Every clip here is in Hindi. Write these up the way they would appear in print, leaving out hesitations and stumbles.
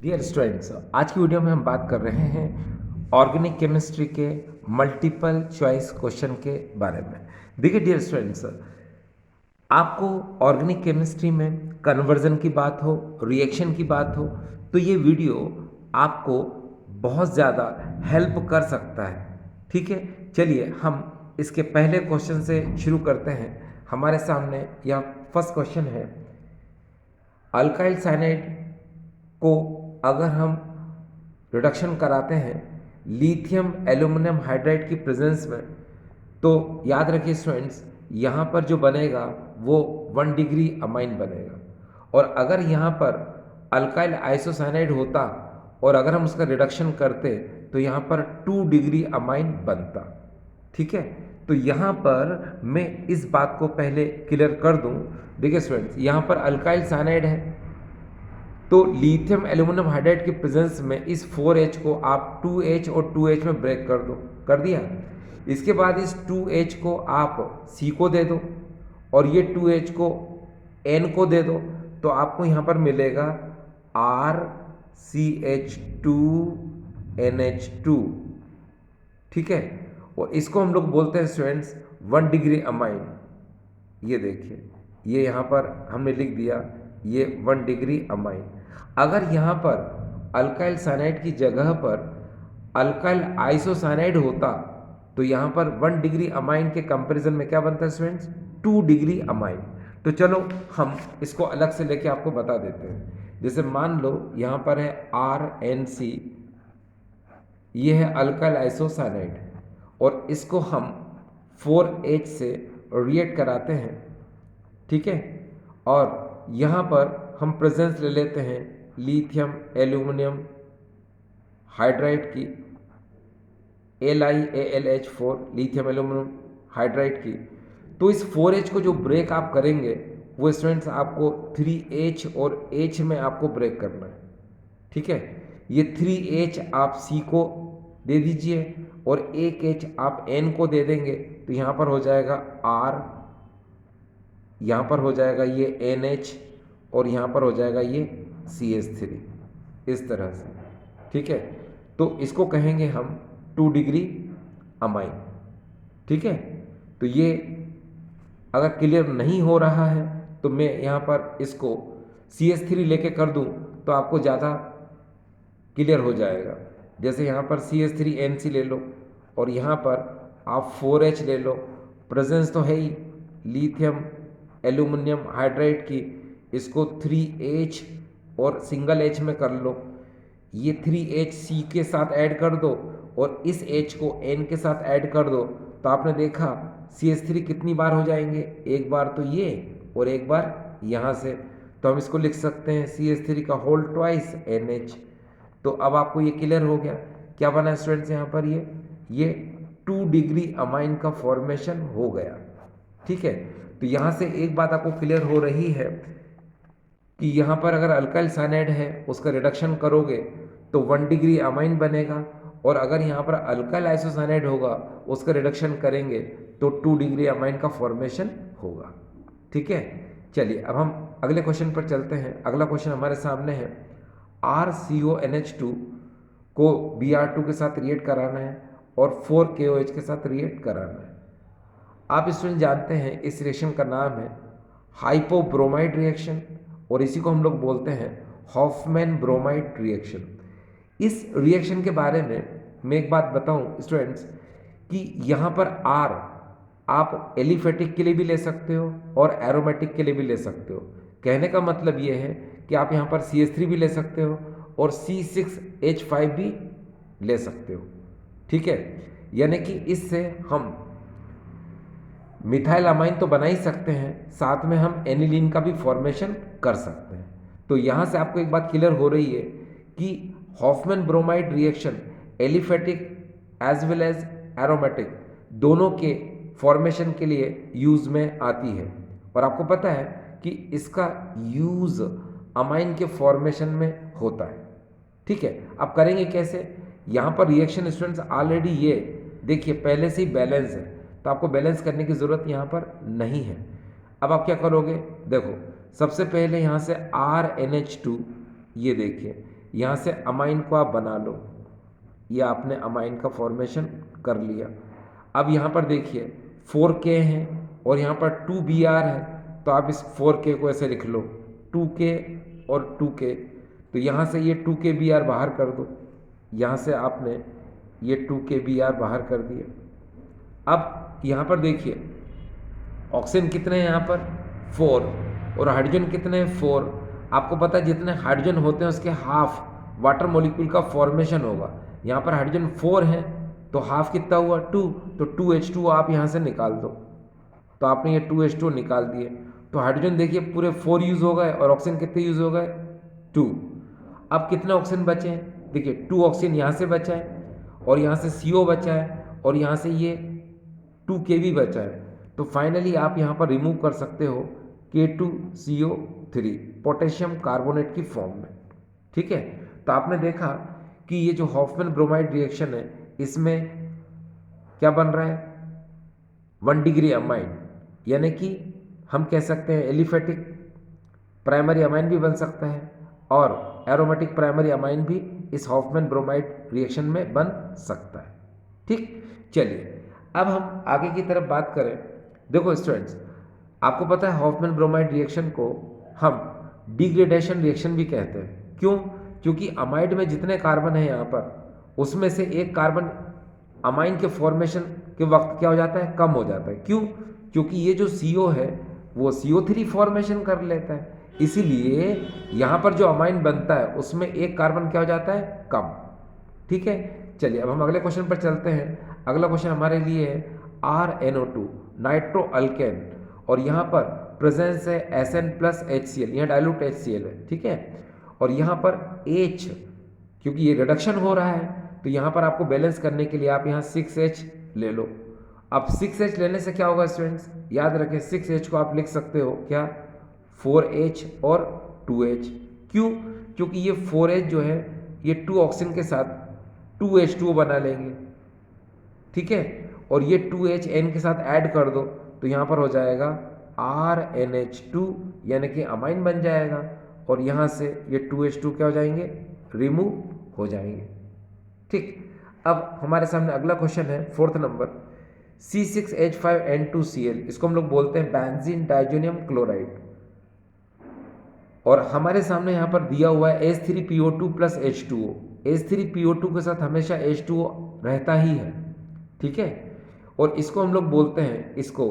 डियर स्टूडेंट्स, आज की वीडियो में हम बात कर रहे हैं ऑर्गेनिक केमिस्ट्री के मल्टीपल चॉइस क्वेश्चन के बारे में। देखिए डियर स्टूडेंट्स, आपको ऑर्गेनिक केमिस्ट्री में कन्वर्जन की बात हो, रिएक्शन की बात हो, तो ये वीडियो आपको बहुत ज़्यादा हेल्प कर सकता है। ठीक है, चलिए हम इसके पहले क्वेश्चन से शुरू करते हैं। हमारे सामने यह फर्स्ट क्वेश्चन है, अल्काइल साइनाइड को अगर हम रिडक्शन कराते हैं लिथियम एल्यूमिनियम हाइड्राइड की प्रेजेंस में, तो याद रखिए स्टूडेंट्स, यहाँ पर जो बनेगा वो 1 डिग्री अमाइन बनेगा। और अगर यहाँ पर अल्काइल आइसोसाइनाइड होता और अगर हम उसका रिडक्शन करते तो यहाँ पर 2 डिग्री अमाइन बनता। ठीक है, तो यहाँ पर मैं इस बात को पहले क्लियर कर दूँ। देखिए स्टूडेंट्स, यहाँ पर अल्काइल साइनाइड है, तो लिथियम एल्यूमिनियम हाइड्राइड की प्रेजेंस में इस 4H को आप 2H और 2H में ब्रेक कर दो, कर दिया। इसके बाद इस 2H को आप C को दे दो और ये 2H को N को दे दो, तो आपको यहाँ पर मिलेगा RCH2NH2। ठीक है, और इसको हम लोग बोलते हैं स्टूडेंट्स 1 डिग्री अमाइन। ये देखिए, ये यहाँ पर हमने लिख दिया, ये 1 डिग्री अमाइन। अगर यहाँ पर अल्काइल साइनाइड की जगह पर अल्काइल आइसोसाइनाइड होता तो यहाँ पर 1 डिग्री अमाइन के कंपैरिजन में क्या बनता है स्टूडेंट्स, 2 डिग्री अमाइन। तो चलो हम इसको अलग से लेके आपको बता देते हैं। जैसे मान लो यहाँ पर है RNC, ये है अल्काइल आइसोसाइनाइड, और इसको हम 4H से रिएक्ट कराते हैं। ठीक है, और यहाँ पर हम प्रेजेंस ले लेते हैं लिथियम एल्यूमिनियम हाइड्राइड की, LiAlH4, लिथियम एल्यूमिनियम हाइड्राइड की। तो इस 4H को जो ब्रेक आप करेंगे वो स्टूडेंट्स आपको 3H और H में आपको ब्रेक करना है। ठीक है, ये 3H आप C को दे दीजिए और 1H आप N को दे देंगे, तो यहाँ पर हो जाएगा R, यहाँ पर हो जाएगा ये NH और यहाँ पर हो जाएगा ये CH3, इस तरह से। ठीक है, तो इसको कहेंगे हम 2 डिग्री अमाइन। ठीक है, तो ये अगर क्लियर नहीं हो रहा है तो मैं यहाँ पर इसको CH3 लेके कर दूँ तो आपको ज़्यादा क्लियर हो जाएगा। जैसे यहाँ पर CH3NC ले लो और यहाँ पर आप 4H ले लो, प्रेजेंस तो है ही लिथियम एल्यूमिनियम हाइड्राइड की, इसको 3H और सिंगल H में कर लो, ये 3H C के साथ ऐड कर दो और इस H को N के साथ ऐड कर दो, तो आपने देखा CH3 कितनी बार हो जाएंगे, एक बार तो ये और एक बार यहाँ से, तो हम इसको लिख सकते हैं CH3 का होल ट्वाइस NH। तो अब आपको ये क्लियर हो गया क्या बना स्टूडेंट्स, यहाँ पर ये 2 डिग्री अमाइन का फॉर्मेशन हो गया। ठीक है, तो यहाँ से एक बात आपको क्लियर हो रही है कि यहाँ पर अगर अल्काइल साइनाइड है उसका रिडक्शन करोगे तो 1 डिग्री अमाइन बनेगा, और अगर यहाँ पर अल्काइल आइसोसाइनाइड होगा उसका रिडक्शन करेंगे तो 2 डिग्री अमाइन का फॉर्मेशन होगा। ठीक है, चलिए अब हम अगले क्वेश्चन पर चलते हैं। अगला क्वेश्चन हमारे सामने है, RCONH2 को Br2 के साथ रिएक्ट कराना है और 4KOH के साथ रिएक्ट कराना है। आप स्टूडेंट जानते हैं इस रिएक्शन का नाम है हाइपोब्रोमाइड रिएक्शन, और इसी को हम लोग बोलते हैं हॉफमैन ब्रोमाइड रिएक्शन। इस रिएक्शन के बारे में मैं एक बात बताऊं स्टूडेंट्स कि यहाँ पर R आप एलिफेटिक के लिए भी ले सकते हो और एरोमेटिक के लिए भी ले सकते हो। कहने का मतलब ये है कि आप यहाँ पर CH3 भी ले सकते हो और C6H5 भी ले सकते हो। ठीक है, यानी कि इससे हम मिथाइल अमाइन तो बना ही सकते हैं, साथ में हम एनिलीन का भी फॉर्मेशन कर सकते हैं। तो यहाँ से आपको एक बात क्लियर हो रही है कि Hofmann bromide reaction aliphatic as well as aromatic दोनों के फॉर्मेशन के लिए यूज में आती है, और आपको पता है कि इसका यूज अमाइन के फॉर्मेशन में होता है। ठीक है, अब करेंगे कैसे, यहाँ पर रिएक्शन स्टूडेंट्स ऑलरेडी ये देखिए पहले से ही बैलेंस है, तो आपको बैलेंस करने की ज़रूरत यहाँ पर नहीं है। अब आप क्या करोगे, देखो सबसे पहले यहाँ से RNH2, ये देखिए यहाँ से अमाइन को आप बना लो, ये आपने अमाइन का फॉर्मेशन कर लिया। अब यहाँ पर देखिए 4K है और यहाँ पर 2Br है, तो आप इस 4K को ऐसे लिख लो 2K और 2K, तो यहाँ से ये 2KBr बाहर कर दो, यहाँ से आपने ये 2KBr बाहर कर दिया। अब यहाँ पर देखिए ऑक्सीजन कितने हैं यहाँ पर 4 और हाइड्रोजन कितने हैं 4। आपको पता है जितने हाइड्रोजन होते हैं उसके हाफ वाटर मॉलिक्यूल का फॉर्मेशन होगा। यहाँ पर हाइड्रोजन 4 है तो हाफ कितना हुआ 2, तो 2H2 आप यहाँ से निकाल दो, तो आपने ये 2H2 निकाल दिए। तो हाइड्रोजन देखिए पूरे 4 यूज़ हो गए और ऑक्सीजन कितने यूज़ हो गए 2। अब कितने ऑक्सीजन बचे हैं, देखिए 2 ऑक्सीजन यहाँ से बचा है और यहाँ से CO बचा है और यहाँ से ये 2K भी बचा है। तो फाइनली आप यहाँ पर रिमूव कर सकते हो K2CO3 पोटेशियम कार्बोनेट की फॉर्म में। ठीक है, तो आपने देखा कि ये जो हॉफमैन ब्रोमाइड रिएक्शन है इसमें क्या बन रहा है 1 डिग्री अमाइन, यानी कि हम कह सकते हैं एलिफेटिक प्राइमरी अमाइन भी बन सकता है और एरोमेटिक प्राइमरी अमाइन भी इस हॉफमैन ब्रोमाइड रिएक्शन में बन सकता है। ठीक, चलिए अब हम आगे की तरफ बात करें। देखो स्टूडेंट्स, आपको पता है हॉफमैन ब्रोमाइड रिएक्शन को हम डिग्रेडेशन रिएक्शन भी कहते हैं। क्यों? क्योंकि अमाइड में जितने कार्बन है यहाँ पर उसमें से एक कार्बन अमाइन के फॉर्मेशन के वक्त क्या हो जाता है कम हो जाता है। क्यों? क्योंकि ये जो CO है वो CO3 फॉर्मेशन कर लेता है, इसीलिए यहाँ पर जो अमाइन बनता है उसमें एक कार्बन क्या हो जाता है कम। ठीक है, चलिए अब हम अगले क्वेश्चन पर चलते हैं। अगला क्वेश्चन हमारे लिए है RNO2 नाइट्रो अल्केन और यहाँ पर प्रेजेंस है SN प्लस HCl, यहाँ डाइल्यूट HCl है। ठीक है, और यहाँ पर H क्योंकि ये रिडक्शन हो रहा है तो यहाँ पर आपको बैलेंस करने के लिए आप यहाँ 6H ले लो। अब 6H लेने से क्या होगा स्टूडेंट्स, याद रखें 6H को आप लिख सकते हो क्या 4H और 2H। क्यों? क्योंकि ये 4H जो है ये 2 ऑक्सीजन के साथ 2H2O बना लेंगे। ठीक है, और ये 2H N के साथ ऐड कर दो तो यहाँ पर हो जाएगा RNH2 यानी कि अमाइन बन जाएगा और यहाँ से ये 2H2 क्या हो जाएंगे रिमूव हो जाएंगे। ठीक, अब हमारे सामने अगला क्वेश्चन है 4th नंबर C6H5N2Cl, इसको हम लोग बोलते हैं बेंजीन डाइजोनियम क्लोराइड और हमारे सामने यहाँ पर दिया हुआ है H3PO2 प्लस H2O। H3PO2 के साथ हमेशा H2O रहता ही है। ठीक है, और इसको हम लोग बोलते हैं इसको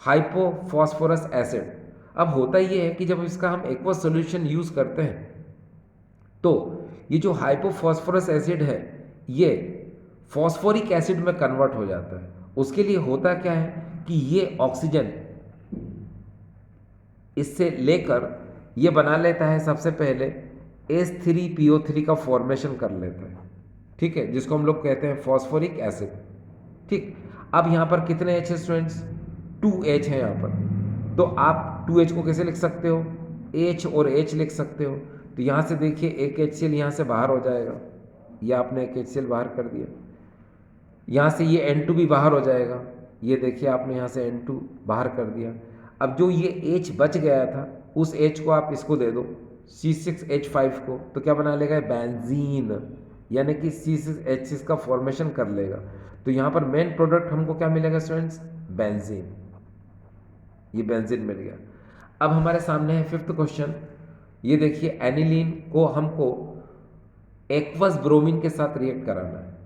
हाइपोफॉस्फोरस एसिड। अब होता ये है कि जब इसका हम एक्वस सॉल्यूशन यूज़ करते हैं तो ये जो हाइपोफॉस्फोरस एसिड है ये फॉस्फोरिक एसिड में कन्वर्ट हो जाता है। उसके लिए होता क्या है कि ये ऑक्सीजन इससे लेकर ये बना लेता है सबसे पहले H3PO3 का फॉर्मेशन कर लेता है। ठीक है, जिसको हम लोग कहते हैं फॉस्फोरिक एसिड। ठीक, अब यहाँ पर कितने H है स्टूडेंट्स 2H है यहाँ पर, तो आप 2H को कैसे लिख सकते हो H और H लिख सकते हो। तो यहाँ से देखिए एक HCl यहाँ से बाहर हो जाएगा, ये आपने एक HCl बाहर कर दिया। यहाँ से ये N2 भी बाहर हो जाएगा, ये देखिए आपने यहाँ से N2 बाहर कर दिया। अब जो ये H बच गया था उस H को आप इसको दे दो C6H5 को, तो क्या बना लेगा बेंजीन, यानी कि C6H6 का फॉर्मेशन कर लेगा। तो यहाँ पर मेन प्रोडक्ट हमको क्या मिलेगा स्टूडेंट्स बेंजीन, ये बेंजीन मिल गया। अब हमारे सामने है 5th क्वेश्चन, ये देखिए एनिलीन को हमको एक्वस ब्रोमीन के साथ रिएक्ट कराना है,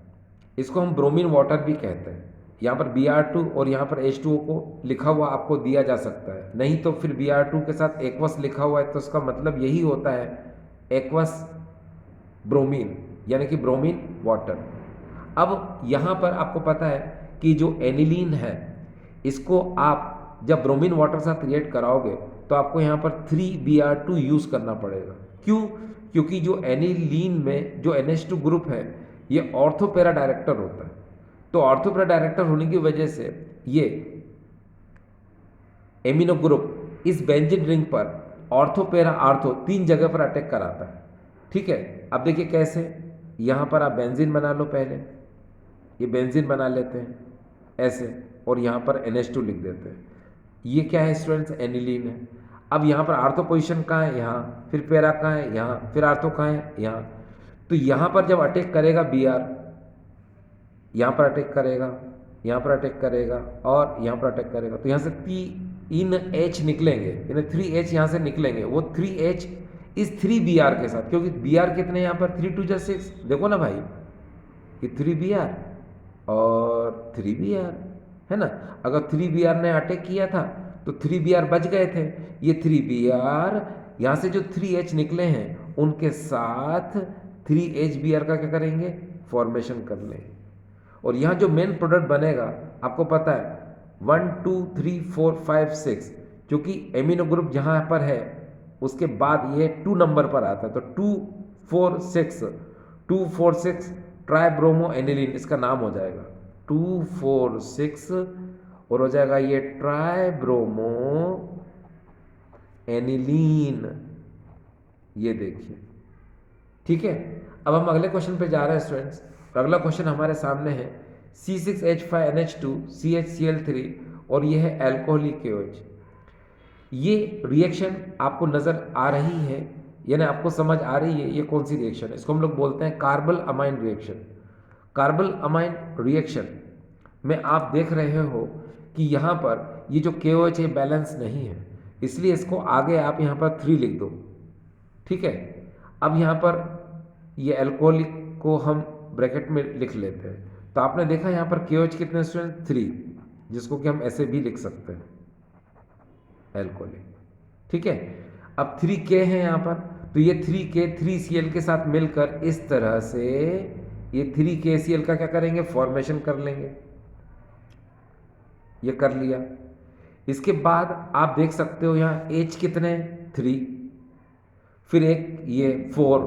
इसको हम ब्रोमीन वाटर भी कहते हैं। यहाँ पर Br2 और यहाँ पर H2O को लिखा हुआ आपको दिया जा सकता है, नहीं तो फिर Br2 के साथ एक्वस लिखा हुआ है तो उसका मतलब यही होता है एक्वस ब्रोमीन यानी कि ब्रोमीन वाटर। अब यहाँ पर आपको पता है कि जो एनिलीन है इसको आप जब ब्रोमीन वाटर साथ रिएक्ट कराओगे तो आपको यहाँ पर 3Br2 यूज़ करना पड़ेगा। क्यों? क्योंकि जो एनिलीन में जो NH2 ग्रुप है ये ऑर्थोपेरा डायरेक्टर होता है, तो ऑर्थोपेरा डायरेक्टर होने की वजह से ये एमिनो ग्रुप इस बेंजीन रिंग पर ऑर्थोपेरा आर्थो 3 जगह पर अटैक कराता है। ठीक है, अब देखिए कैसे, यहाँ पर आप बेंजीन बना लो, पहले ये बेंजीन बना लेते हैं ऐसे और यहाँ पर NH2 लिख देते हैं। ये क्या है स्टूडेंट्स एनिलीन है। अब यहाँ पर आर्थो पोजीशन कहाँ है, यहाँ, फिर पैरा कहाँ है, यहाँ, फिर आर्थो कहाँ है, यहाँ। तो यहाँ पर जब अटैक करेगा बी आर, यहाँ पर अटैक करेगा, यहाँ पर अटैक करेगा और यहाँ पर अटैक करेगा, तो यहाँ से 3 एच निकलेंगे, यानी 3 एच यहाँ से निकलेंगे। वो 3 एच इस 3 बी आर के साथ, क्योंकि बी आर कितने यहाँ पर 3 2 6, देखो ना भाई, ये 3 बी आर और 3 बी आर है ना। अगर 3 बी आर ने अटैक किया था तो 3 बी आर बच गए थे। ये 3 बी आर यहाँ से जो 3 एच निकले हैं उनके साथ 3 एच बी आर का क्या करेंगे, फॉर्मेशन कर लेंगे। और यहाँ जो मेन प्रोडक्ट बनेगा आपको पता है 1 2 3 4 5 6, क्योंकि एमिनो ग्रुप जहाँ पर है उसके बाद ये 2 नंबर पर आता है, तो 2 4 6 ट्राइब्रोमो एनिलीन इसका नाम हो जाएगा, 2 4 6 और हो जाएगा ये ट्राइब्रोमो एनिलीन। ये देखिए, ठीक है। अब हम अगले क्वेश्चन पे जा रहे हैं स्टूडेंट्स। तो अगला क्वेश्चन हमारे सामने है C6H5NH2 CHCl3 और ये है अल्कोहलिक KOH। ये रिएक्शन आपको नज़र आ रही है, यानी आपको समझ आ रही है ये कौन सी रिएक्शन है। इसको हम लोग बोलते हैं carpal amine reaction. Carpal amine reaction में आप देख रहे हो कि यहाँ पर ये जो KOH है बैलेंस नहीं है, इसलिए इसको आगे आप यहाँ पर 3 लिख दो, ठीक है। अब यहाँ पर ये अल्कोहलिक को हम ब्रैकेट में लिख लेते हैं। तो आपने देखा यहाँ पर KOH कितने स्टूडेंट 3, जिसको कि हम ऐसे भी लिख सकते हैं अल्कोहलिक, ठीक है। अब 3K है यहाँ पर, तो ये 3K 3Cl के साथ मिलकर इस तरह से ये 3KCl का क्या करेंगे, फॉर्मेशन कर लेंगे। ये कर लिया। इसके बाद आप देख सकते हो यहाँ H कितने 3, फिर एक ये 4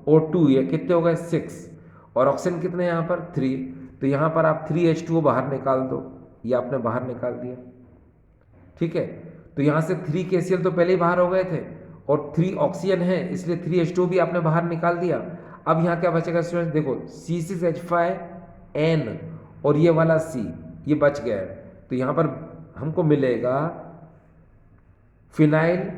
और 2 ये कितने हो गए 6 और ऑक्सीजन कितने यहाँ पर 3, तो यहाँ पर आप 3H2O बाहर निकाल दो, ये आपने बाहर निकाल दिया, ठीक है। तो यहाँ से 3KCl तो पहले ही बाहर हो गए थे और 3 ऑक्सीजन है, इसलिए 3H2O भी आपने बाहर निकाल दिया। अब यहाँ क्या बचेगा स्टूडेंट, देखो C6H5N और ये वाला C ये बच गया है, तो यहाँ पर हमको मिलेगा फिनाइल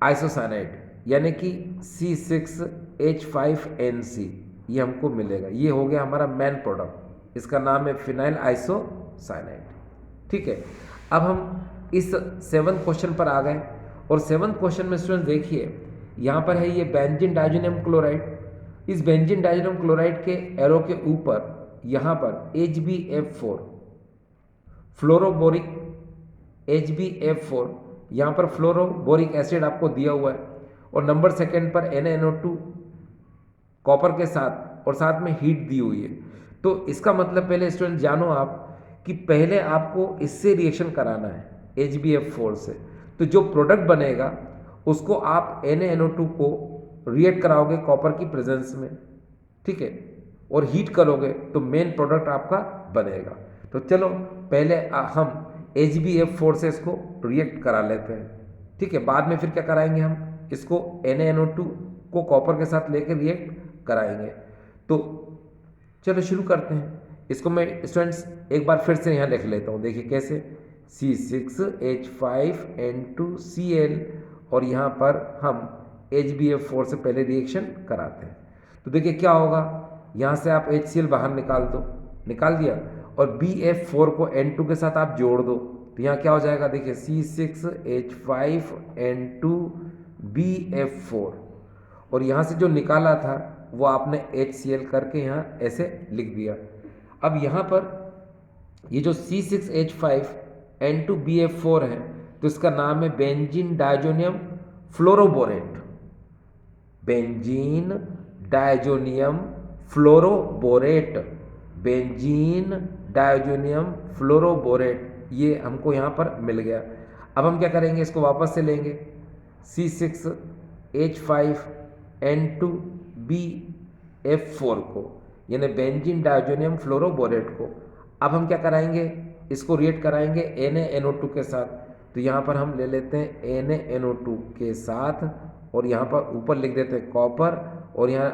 आइसोसाइनाइड, यानी कि C6H5NC ये हमको मिलेगा। ये हो गया हमारा मेन प्रोडक्ट, इसका नाम है फिनाइल आइसोसाइनाइड, ठीक है। अब हम इस 7th क्वेश्चन पर आ गए और 7th क्वेश्चन में स्टूडेंट देखिए यहाँ पर है ये बेंजीन डाइजोनियम क्लोराइड। इस बेंजीन डाइजोनियम क्लोराइड के एरो के ऊपर यहाँ पर HbF4 फ्लोरोबोरिक HbF4 यहाँ पर फ्लोरोबोरिक एसिड आपको दिया हुआ है और नंबर 2 पर NaNO2 कॉपर के साथ और साथ में हीट दी हुई है। तो इसका मतलब पहले स्टूडेंट जानो आप कि पहले आपको इससे रिएक्शन कराना है HbF4 से, तो जो प्रोडक्ट बनेगा उसको आप NaNO2 को रिएक्ट कराओगे कॉपर की प्रेजेंस में, ठीक है, और हीट करोगे तो मेन प्रोडक्ट आपका बनेगा। तो चलो पहले हम HbF4 से इसको रिएक्ट करा लेते हैं, ठीक है। बाद में फिर क्या कराएंगे, हम इसको NaNO2 को कॉपर के साथ लेकर रिएक्ट कराएंगे। तो चलो शुरू करते हैं। इसको मैं स्टूडेंट्स एक बार फिर से यहाँ लिख लेता हूँ, देखिए कैसे, C6H5N2Cl और यहाँ पर हम HbF4 से पहले रिएक्शन कराते हैं। तो देखिए क्या होगा, यहाँ से आप HCl बाहर निकाल दो, निकाल दिया, और BF4 को N2 के साथ आप जोड़ दो, तो यहाँ क्या हो जाएगा, देखिए C6H5N2BF4 और यहाँ से जो निकाला था वो आपने HCl करके यहाँ ऐसे लिख दिया। अब यहाँ पर ये जो C6H5N2BF4 है तो इसका नाम है benzene diazonium fluoroborate, benzene diazonium fluoroborate, benzene diazonium fluoroborate, ये हमको यहाँ पर मिल गया। अब हम क्या करेंगे, इसको वापस से लेंगे C6H5N2BF4 को, यानी बेंजीन डाइजोनियम फ्लोरोबोरेट को। अब हम क्या कराएंगे, इसको रिएक्ट कराएंगे NaNO2 के साथ, तो यहाँ पर हम ले लेते हैं NaNO2 के साथ और यहाँ पर ऊपर लिख देते हैं कॉपर और यहाँ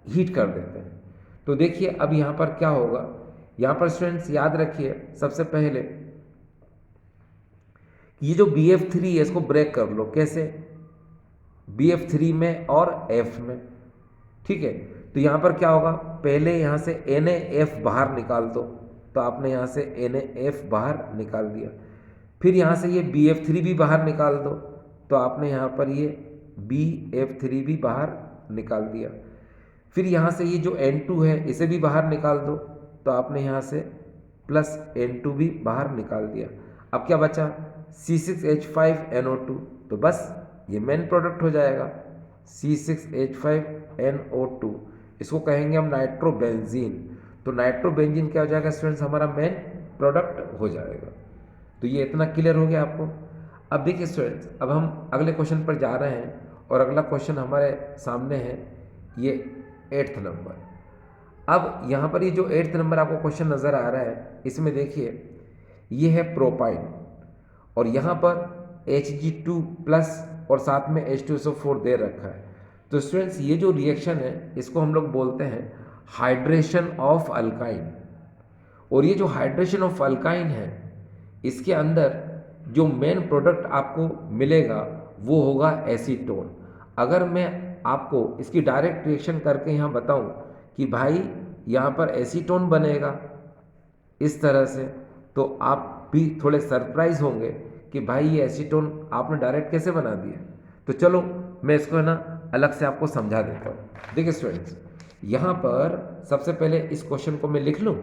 हीट कर देते हैं। तो देखिए अब यहाँ पर क्या होगा, यहाँ पर स्टूडेंट्स याद रखिए सबसे पहले ये जो BF3 है इसको ब्रेक कर लो। कैसे? BF3 में और F में, ठीक है। तो यहाँ पर क्या होगा, पहले यहाँ से NaF बाहर निकाल दो, तो आपने यहाँ से NaF बाहर निकाल दिया। फिर यहाँ से ये BF3 भी बाहर निकाल दो, तो आपने यहाँ पर ये BF3 भी बाहर निकाल दिया। फिर यहाँ से ये जो N2 है इसे भी बाहर निकाल दो, तो आपने यहाँ से प्लस N2 भी बाहर निकाल दिया। अब क्या बचा, C6H5NO2, तो बस ये मेन प्रोडक्ट हो जाएगा C6H5NO2। इसको कहेंगे हम नाइट्रोबेंजीन। तो नाइट्रोबेंजीन क्या हो जाएगा स्टूडेंट्स, हमारा मेन प्रोडक्ट हो जाएगा। तो ये इतना क्लियर हो गया आपको। अब देखिए स्टूडेंट्स, अब हम अगले क्वेश्चन पर जा रहे हैं और अगला क्वेश्चन हमारे सामने है ये 8th नंबर। अब यहाँ पर ये जो 8th नंबर आपको क्वेश्चन नज़र आ रहा है, इसमें देखिए ये है प्रोपाइन और यहाँ पर Hg2 प्लस और साथ में H2SO4 दे रखा है। तो स्टूडेंट्स ये जो रिएक्शन है इसको हम लोग बोलते हैं हाइड्रेशन ऑफ अल्काइन। और ये जो हाइड्रेशन ऑफ अल्काइन है इसके अंदर जो मेन प्रोडक्ट आपको मिलेगा वो होगा एसीटोन। अगर मैं आपको इसकी डायरेक्ट रिएक्शन करके यहाँ बताऊँ कि भाई यहाँ पर एसीटोन बनेगा इस तरह से, तो आप भी थोड़े सरप्राइज होंगे कि भाई ये एसीटोन आपने डायरेक्ट कैसे बना दिया। तो चलो मैं इसको है ना अलग से आपको समझा देता हूँ। देखिए स्टूडेंट्स, यहाँ पर सबसे पहले इस क्वेश्चन को मैं लिख लूँ।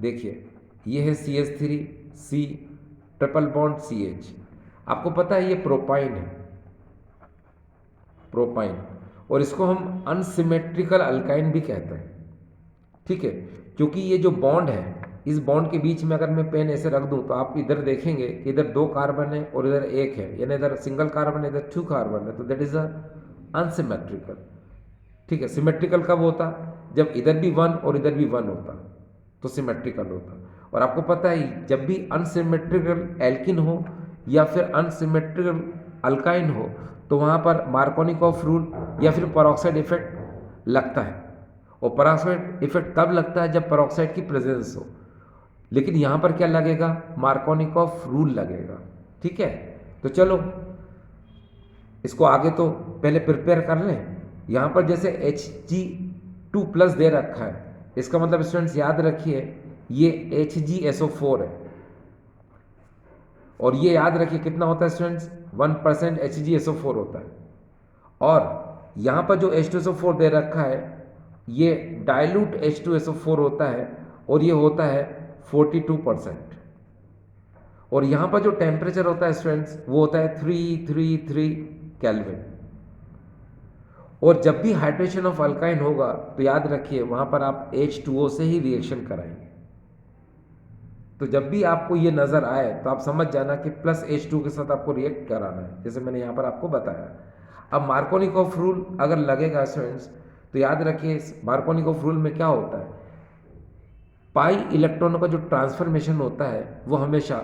देखिए ये है CH3C ट्रिपल बॉन्ड CH। आपको पता है ये प्रोपाइन है, प्रोपाइन, और इसको हम अनसिमेट्रिकल अल्काइन भी कहते हैं, ठीक है। क्योंकि ये जो बॉन्ड है इस बॉन्ड के बीच में अगर मैं पेन ऐसे रख दूं तो आप इधर देखेंगे कि इधर 2 कार्बन है और इधर 1 है, यानी इधर सिंगल कार्बन है, इधर 2 कार्बन है, तो दैट इज अ अनसिमेट्रिकल, ठीक है। सिमेट्रिकल कब होता, जब इधर भी 1 और इधर भी 1 होता तो सिमेट्रिकल होता। और आपको पता है जब भी अनसिमेट्रिकल एल्किन हो या फिर अनसिमेट्रिकल अल्काइन हो तो वहाँ पर मार्कोनिकॉफ रूल या फिर पेरोक्साइड इफेक्ट लगता है। और पेरोक्साइड इफेक्ट तब लगता है जब पेरोक्साइड की प्रेजेंस हो, लेकिन यहाँ पर क्या लगेगा, मार्कोनिकॉफ रूल लगेगा, ठीक है। तो चलो इसको आगे तो पहले प्रिपेयर कर लें। यहाँ पर जैसे Hg2 प्लस दे रखा है, इसका मतलब स्टूडेंट्स याद रखिए ये HgSO4 है, और ये याद रखिए कितना होता है स्टूडेंट्स, 1% HgSO4 होता है। और यहाँ पर जो H2SO4 दे रखा है ये डाइल्यूट H2SO4 होता है और ये होता है 42%। और यहाँ पर जो टेम्परेचर होता है स्टूडेंट्स वो होता है 333 केल्विन। और जब भी हाइड्रेशन ऑफ अल्काइन होगा तो याद रखिए वहाँ पर आप H2O से ही रिएक्शन कराएंगे। तो जब भी आपको ये नज़र आए तो आप समझ जाना कि प्लस H2 के साथ आपको रिएक्ट कराना है, जैसे मैंने यहाँ पर आपको बताया। अब मार्कोनिकॉफ रूल अगर लगेगा स्टूडेंट्स तो याद रखिए मार्कोनिकॉफ रूल में क्या होता है, पाई इलेक्ट्रॉनों का जो ट्रांसफॉर्मेशन होता है वो हमेशा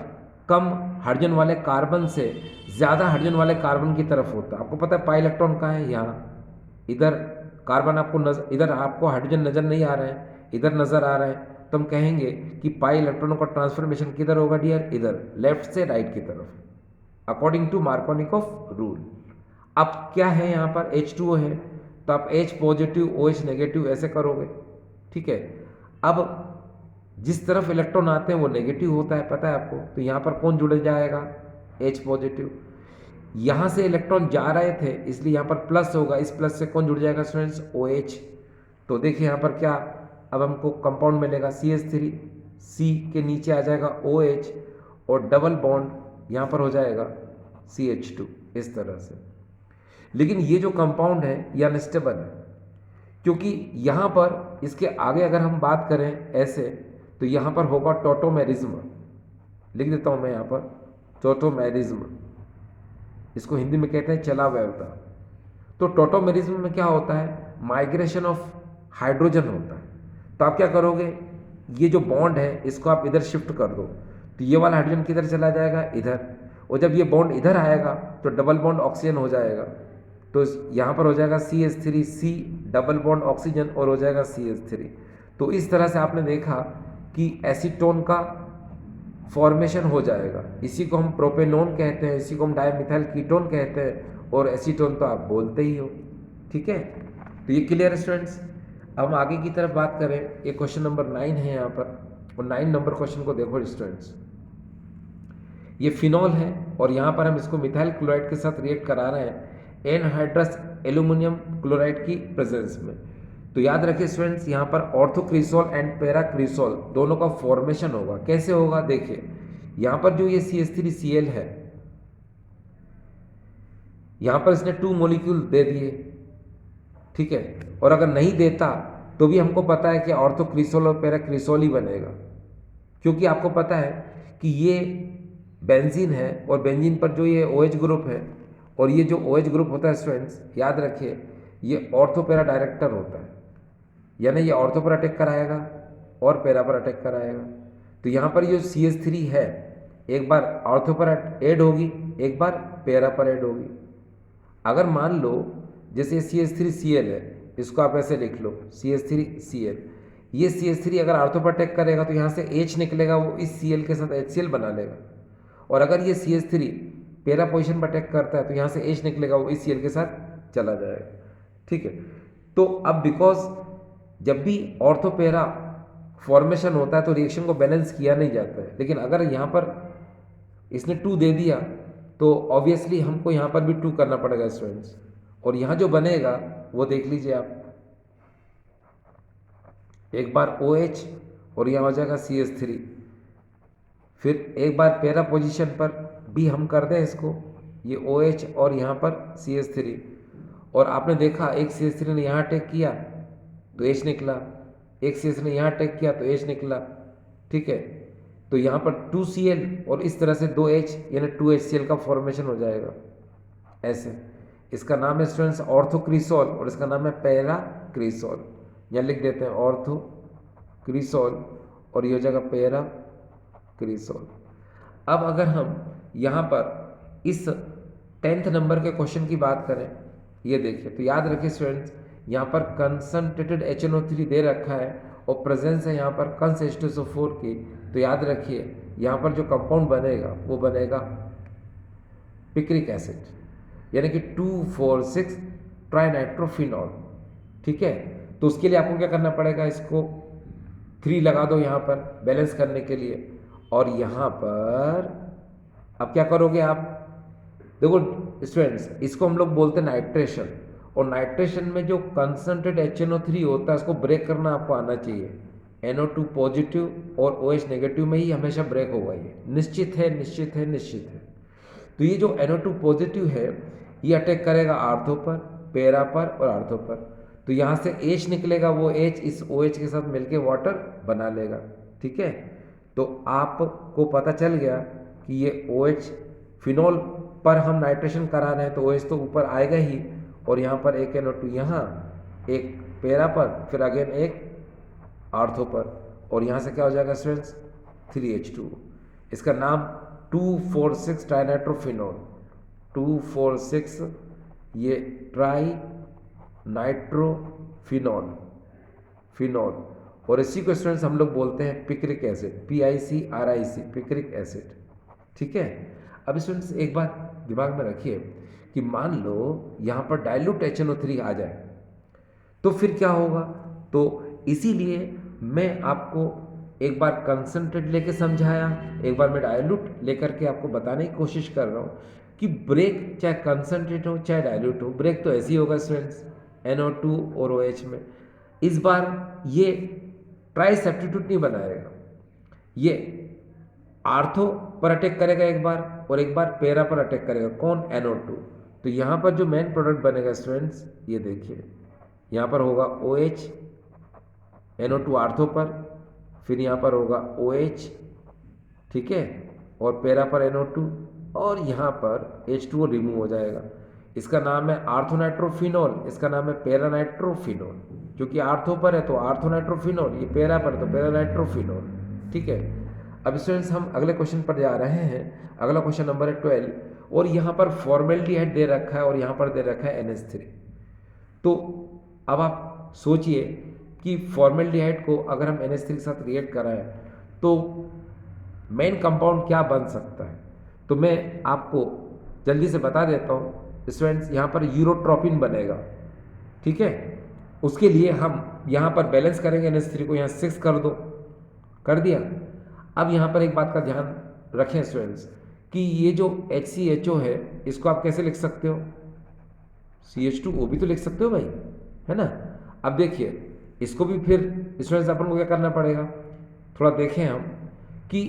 कम हाइड्रोजन वाले कार्बन से ज़्यादा हाइड्रोजन वाले कार्बन की तरफ होता है। आपको पता है पाई इलेक्ट्रॉन कहाँ है, यहाँ। इधर कार्बन आपको इधर आपको हाइड्रोजन नज़र नहीं आ रहे हैं, इधर नज़र आ रहे हैं, तो हम कहेंगे कि पाई इलेक्ट्रॉनों का ट्रांसफॉर्मेशन किधर होगा डियर, इधर लेफ्ट से राइट की तरफ, अकॉर्डिंग टू मार्कोनिकॉफ रूल। अब क्या है यहाँ पर H2O है तो आप H पॉजिटिव OH नेगेटिव ऐसे करोगे, ठीक है। अब जिस तरफ इलेक्ट्रॉन आते हैं वो नेगेटिव होता है, पता है आपको, तो यहाँ पर कौन जुड़ जाएगा, H पॉजिटिव। यहाँ से इलेक्ट्रॉन जा रहे थे इसलिए यहाँ पर प्लस होगा, इस प्लस से कौन जुड़ जाएगा स्टूडेंट्स, OH। तो देखिए यहाँ पर क्या, अब हमको कंपाउंड मिलेगा CH3, C के नीचे आ जाएगा OH और डबल बॉन्ड यहाँ पर हो जाएगा CH2 इस तरह से। लेकिन ये जो कंपाउंड है ये अनस्टेबल है, क्योंकि यहाँ पर इसके आगे अगर हम बात करें ऐसे तो यहाँ पर होगा टोटोमेरिज्म, लिख देता हूँ मैं यहाँ पर टोटोमेरिज्म, इसको हिंदी में कहते हैं चला व्यवता। तो टोटोमेरिज्म में क्या होता है, माइग्रेशन ऑफ हाइड्रोजन होता है। तो आप क्या करोगे, ये जो बॉन्ड है इसको आप इधर शिफ्ट कर दो, तो ये वाला हाइड्रोजन किधर चला जाएगा, इधर। और जब ये बॉन्ड इधर आएगा तो डबल बॉन्ड ऑक्सीजन हो जाएगा, तो यहाँ पर हो जाएगा CH3C डबल बॉन्ड ऑक्सीजन और हो जाएगा CH3। तो इस तरह से आपने देखा कि एसीटोन का फॉर्मेशन हो जाएगा। इसी को हम प्रोपेनोन कहते हैं, इसी को हम डायमिथाइल कीटोन कहते हैं, और एसीटोन तो आप बोलते ही हो। ठीक है, तो ये क्लियर है स्टूडेंट्स। अब हम आगे की तरफ बात करें, ये क्वेश्चन नंबर 9 है यहाँ पर, और 9 नंबर क्वेश्चन को देखो स्टूडेंट्स। ये फिनॉल है और यहाँ पर हम इसको मिथाइल क्लोराइड के साथ रिएक्ट करा रहे हैं एनहाइड्रस एल्यूमिनियम क्लोराइड की प्रेजेंस में। तो याद रखिए स्टूडेंट्स, यहाँ पर ऑर्थोक्रिसोल एंड पैराक्रिसोल दोनों का फॉर्मेशन होगा। कैसे होगा देखिए, यहाँ पर जो ये CH3Cl है, यहाँ पर इसने 2 मॉलिक्यूल दे दिए, ठीक है, और अगर नहीं देता तो भी हमको पता है कि ऑर्थोक्रिसोल और पैराक्रिसोल ही बनेगा, क्योंकि आपको पता है कि ये बेंजीन है और बेंजीन पर जो ये OH ग्रुप है, और ये जो OH ग्रुप होता है स्टूडेंट्स याद रखिए ये ऑर्थो पैरा डायरेक्टर होता है, यानी ये ऑर्थो पर अटैक कराएगा और पैरा पर अटैक कराएगा। तो यहाँ पर जो CH3 है एक बार ऑर्थो पर ऐड होगी, एक बार पैरा पर ऐड होगी। अगर मान लो जैसे CH3Cl है, इसको आप ऐसे लिख लो CH3Cl, ये CH3 अगर ऑर्थो पर अटैक करेगा तो यहाँ से H निकलेगा, वो इस Cl के साथ HCl बना लेगा, और अगर ये CH3 पैरा पोजिशन पर अटैक करता है तो यहाँ से H निकलेगा, वो इस Cl के साथ चला जाएगा। ठीक है, तो अब बिकॉज जब भी ऑर्थो पैरा फॉर्मेशन होता है तो रिएक्शन को बैलेंस किया नहीं जाता है, लेकिन अगर यहाँ पर इसने 2 दे दिया तो ऑब्वियसली हमको यहाँ पर भी 2 करना पड़ेगा स्टूडेंट्स, और यहाँ जो बनेगा वो देख लीजिए आप, एक बार OH और यहाँ हो जाएगा CH3, फिर एक बार पैरा पोजीशन पर भी हम कर दें इसको, ये OH और यहाँ पर CH3, और आपने देखा एक CH3 ने यहाँ अटैक किया तो H निकला, एक CH3 ने यहाँ अटैक किया तो H निकला। ठीक है, तो यहाँ पर 2Cl और इस तरह से 2H यानी 2HCl का फॉर्मेशन हो जाएगा ऐसे। इसका नाम है स्टूडेंट्स ऑर्थोक्रिसोल और इसका नाम है पैराक्रिसोल। यहाँ लिख देते हैं ऑर्थोक्रिसोल और ये हो जाएगा पैराक्रिसोल। अब अगर हम यहाँ पर इस 10th नंबर के क्वेश्चन की बात करें, ये देखिए, तो याद रखिए स्टूडेंट्स, यहाँ पर कंसंट्रेटेड HNO3 दे रखा है और प्रेजेंस है यहाँ पर कंस H2SO4 की, तो याद रखिए यहाँ पर जो कंपाउंड बनेगा वो बनेगा पिक्रिक एसिड, यानी कि 2,4,6 ट्राइनाइट्रोफिनॉल। ठीक है, तो उसके लिए आपको क्या करना पड़ेगा, इसको 3 लगा दो यहाँ पर बैलेंस करने के लिए, और यहाँ पर अब क्या करोगे आप, देखो स्टूडेंट्स इसको हम लोग बोलते हैं नाइट्रेशन, और नाइट्रेशन में जो कंसंट्रेट HNO3 होता है उसको ब्रेक करना आपको आना चाहिए। NO2 पॉजिटिव और OH नेगेटिव में ही हमेशा ब्रेक होगा, ये निश्चित है निश्चित है निश्चित है। तो ये जो NO2 पॉजिटिव है ये अटैक करेगा आर्थो पर, पैरा पर और आर्थो पर, तो यहाँ से H निकलेगा, वो H इस OH के साथ मिलके वाटर बना लेगा। ठीक है, तो आपको पता चल गया कि ये OH फिनॉल पर हम नाइट्रेशन करा रहे हैं तो OH तो ऊपर आएगा ही, और यहाँ पर एक NO2 यहाँ, एक पैरा पर, फिर अगेन एक आर्थो पर, और यहाँ से क्या हो जाएगा स्टूडेंट्स 3H2। इसका नाम 2,4,6 ट्राइनाइट्रोफिनॉल, 2,4,6 ये ट्राई नाइट्रोफिनॉल फिनॉल, और इसी को स्टूडेंट्स हम लोग बोलते हैं picric acid, PICRIC picric acid. ठीक है, अब स्टूडेंट्स एक बात दिमाग में रखिए कि मान लो यहाँ पर डाइल्यूट HNO3 आ जाए तो फिर क्या होगा, तो इसीलिए मैं आपको एक बार कंसंट्रेट लेके समझाया, एक बार मैं डाइल्यूट लेकर के आपको बताने की कोशिश कर रहा हूँ कि ब्रेक चाहे कंसंट्रेट हो चाहे डाइल्यूट हो, ब्रेक तो ऐसे ही होगा स्टूडेंट्स NO2 और OH में। इस बार ये ट्राई सब्स्टिट्यूट नहीं बनाएगा, ये आर्थो पर अटैक करेगा एक बार और एक बार पैरा पर अटैक करेगा, कौन NO2। तो यहाँ पर जो मेन प्रोडक्ट बनेगा स्टूडेंट्स ये देखिए, यहाँ पर होगा OH, NO2 आर्थो पर, फिर यहाँ पर होगा OH, ठीक है, और पैरा पर NO2, और यहाँ पर H2O रिमूव हो जाएगा। इसका नाम है आर्थोनाइट्रोफिनॉल, इसका नाम है पैरानाइट्रोफिनॉल, क्योंकि आर्थो पर है तो आर्थोनाइट्रोफिनॉल, ये पैरा पर तो पैरानाइट्रोफिनॉल। ठीक है, अब स्टूडेंट्स हम अगले क्वेश्चन पर जा रहे हैं। अगला क्वेश्चन नंबर है 12, और यहाँ पर फॉर्मेल्डिहाइड दे रखा है और यहाँ पर दे रखा है NH3। तो अब आप सोचिए कि फॉर्मेल्डिहाइड को अगर हम NH3 के साथ रिएक्ट कराएं तो मेन कंपाउंड क्या बन सकता है, तो मैं आपको जल्दी से बता देता हूँ स्टूडेंट्स। यहाँ पर यूरोट्रोपिन बनेगा, ठीक है। उसके लिए हम यहाँ पर बैलेंस करेंगे, NH3 को यहाँ 6 कर दो, कर दिया। अब यहाँ पर एक बात का ध्यान रखें स्टूडेंट्स कि ये जो HCHO है इसको आप कैसे लिख सकते हो, CH2O भी तो लिख सकते हो भाई, है ना। अब देखिए इसको भी फिर स्टूडेंट्स अपन को क्या करना पड़ेगा, थोड़ा देखें हम कि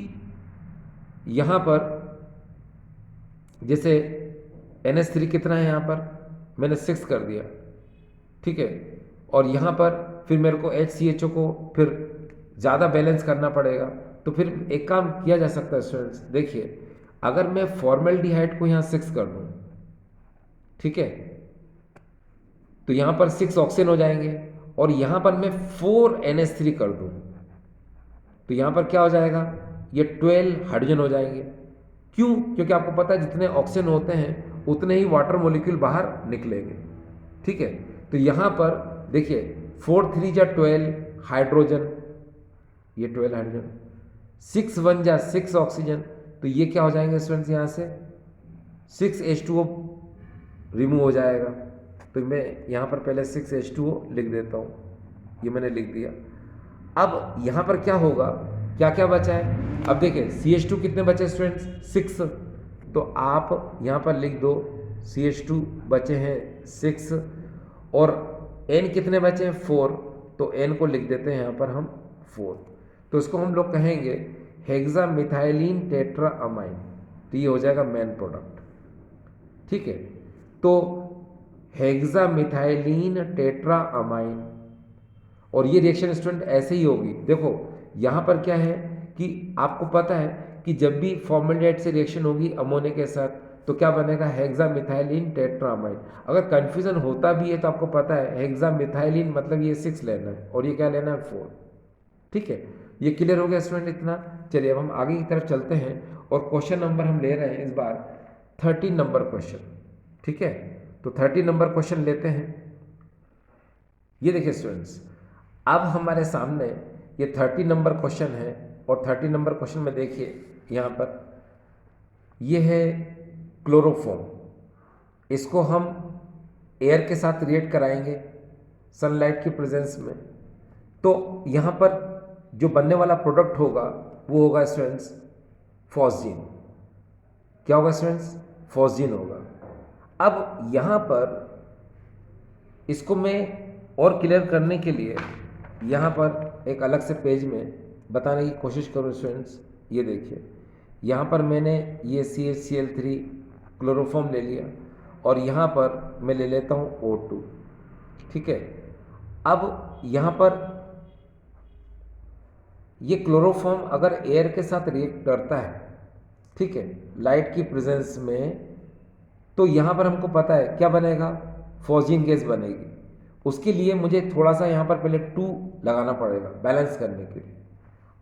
यहाँ पर जैसे NH3 कितना है, यहाँ पर मैंने 6 कर दिया, ठीक है। और यहाँ पर फिर मेरे को HCHO को फिर ज़्यादा बैलेंस करना पड़ेगा। तो फिर एक काम किया जा सकता है स्टूडेंट्स, देखिए अगर मैं फॉर्मेल्डिहाइड को यहाँ 6 कर दूँ, ठीक है, तो यहाँ पर 6 ऑक्सीजन हो जाएंगे, और यहाँ पर मैं 4 NH3 कर दूँ तो यहाँ पर क्या हो जाएगा, ये 12 हाइड्रोजन हो जाएंगे। क्यों? क्योंकि आपको पता है जितने ऑक्सीजन होते हैं उतने ही वाटर मॉलिक्यूल बाहर निकलेंगे, ठीक है। तो यहाँ पर देखिए 4 3 जा 12 हाइड्रोजन, ये 12 हाइड्रोजन, 6 1 जा 6 ऑक्सीजन, तो ये क्या हो जाएंगे स्टूडेंट्स, यहाँ से 6 H2O रिमूव हो जाएगा। तो मैं यहाँ पर पहले 6 H2O लिख देता हूँ, ये मैंने लिख दिया। अब यहाँ पर क्या होगा, क्या क्या बचा है, अब देखिए CH2 कितने बचे स्टूडेंट्स, 6, तो आप यहाँ पर लिख दो CH2 बचे हैं 6, और N कितने बचे हैं 4, तो N को लिख देते हैं यहाँ पर हम 4। तो इसको हम लोग कहेंगे हेक्सामिथाइलिन टेट्राअमाइन, तो ये हो जाएगा मेन प्रोडक्ट, ठीक है। तो हेक्सामिथाइलिन टेट्राअमाइन, और ये रिएक्शन स्टूडेंट ऐसे ही होगी। देखो यहाँ पर क्या है कि आपको पता है कि जब भी फॉर्मल्डिहाइड से रिएक्शन होगी अमोनिया के साथ तो क्या बनेगा, हेक्सामिथाइलिन टेट्रामाइड। अगर कंफ्यूजन होता भी है तो आपको पता है हेक्सामिथाइलिन मतलब ये 6 लेना है और ये क्या लेना है 4, ठीक है। ये क्लियर हो गया स्टूडेंट इतना। चलिए अब हम आगे की तरफ चलते हैं और क्वेश्चन नंबर हम ले रहे हैं इस बार 13 नंबर क्वेश्चन, ठीक है। तो 13 नंबर क्वेश्चन लेते हैं। ये देखिए स्टूडेंट्स, अब हमारे सामने ये 30 नंबर क्वेश्चन है, और 30 नंबर क्वेश्चन में देखिए यहाँ पर ये है क्लोरोफॉर्म। इसको हम एयर के साथ रिएक्ट कराएंगे सनलाइट की प्रेजेंस में। तो यहाँ पर जो बनने वाला प्रोडक्ट होगा वो होगा स्टूडेंट्स फॉस्जीन। क्या होगा स्टूडेंट्स, फॉस्जीन होगा। अब यहाँ पर इसको मैं और क्लियर करने के लिए यहाँ पर एक अलग से पेज में बताने की कोशिश करूँ स्टूडेंट्स। ये देखिए यहाँ पर मैंने ये CHCl3 क्लोरोफॉर्म ले लिया और यहाँ पर मैं ले लेता हूँ O2, ठीक है। अब यहाँ पर ये क्लोरोफॉर्म अगर एयर के साथ रिएक्ट करता है, ठीक है, लाइट की प्रेजेंस में, तो यहाँ पर हमको पता है क्या बनेगा, फॉस्जीन गैस बनेगी। उसके लिए मुझे थोड़ा सा यहाँ पर पहले 2 लगाना पड़ेगा बैलेंस करने के लिए।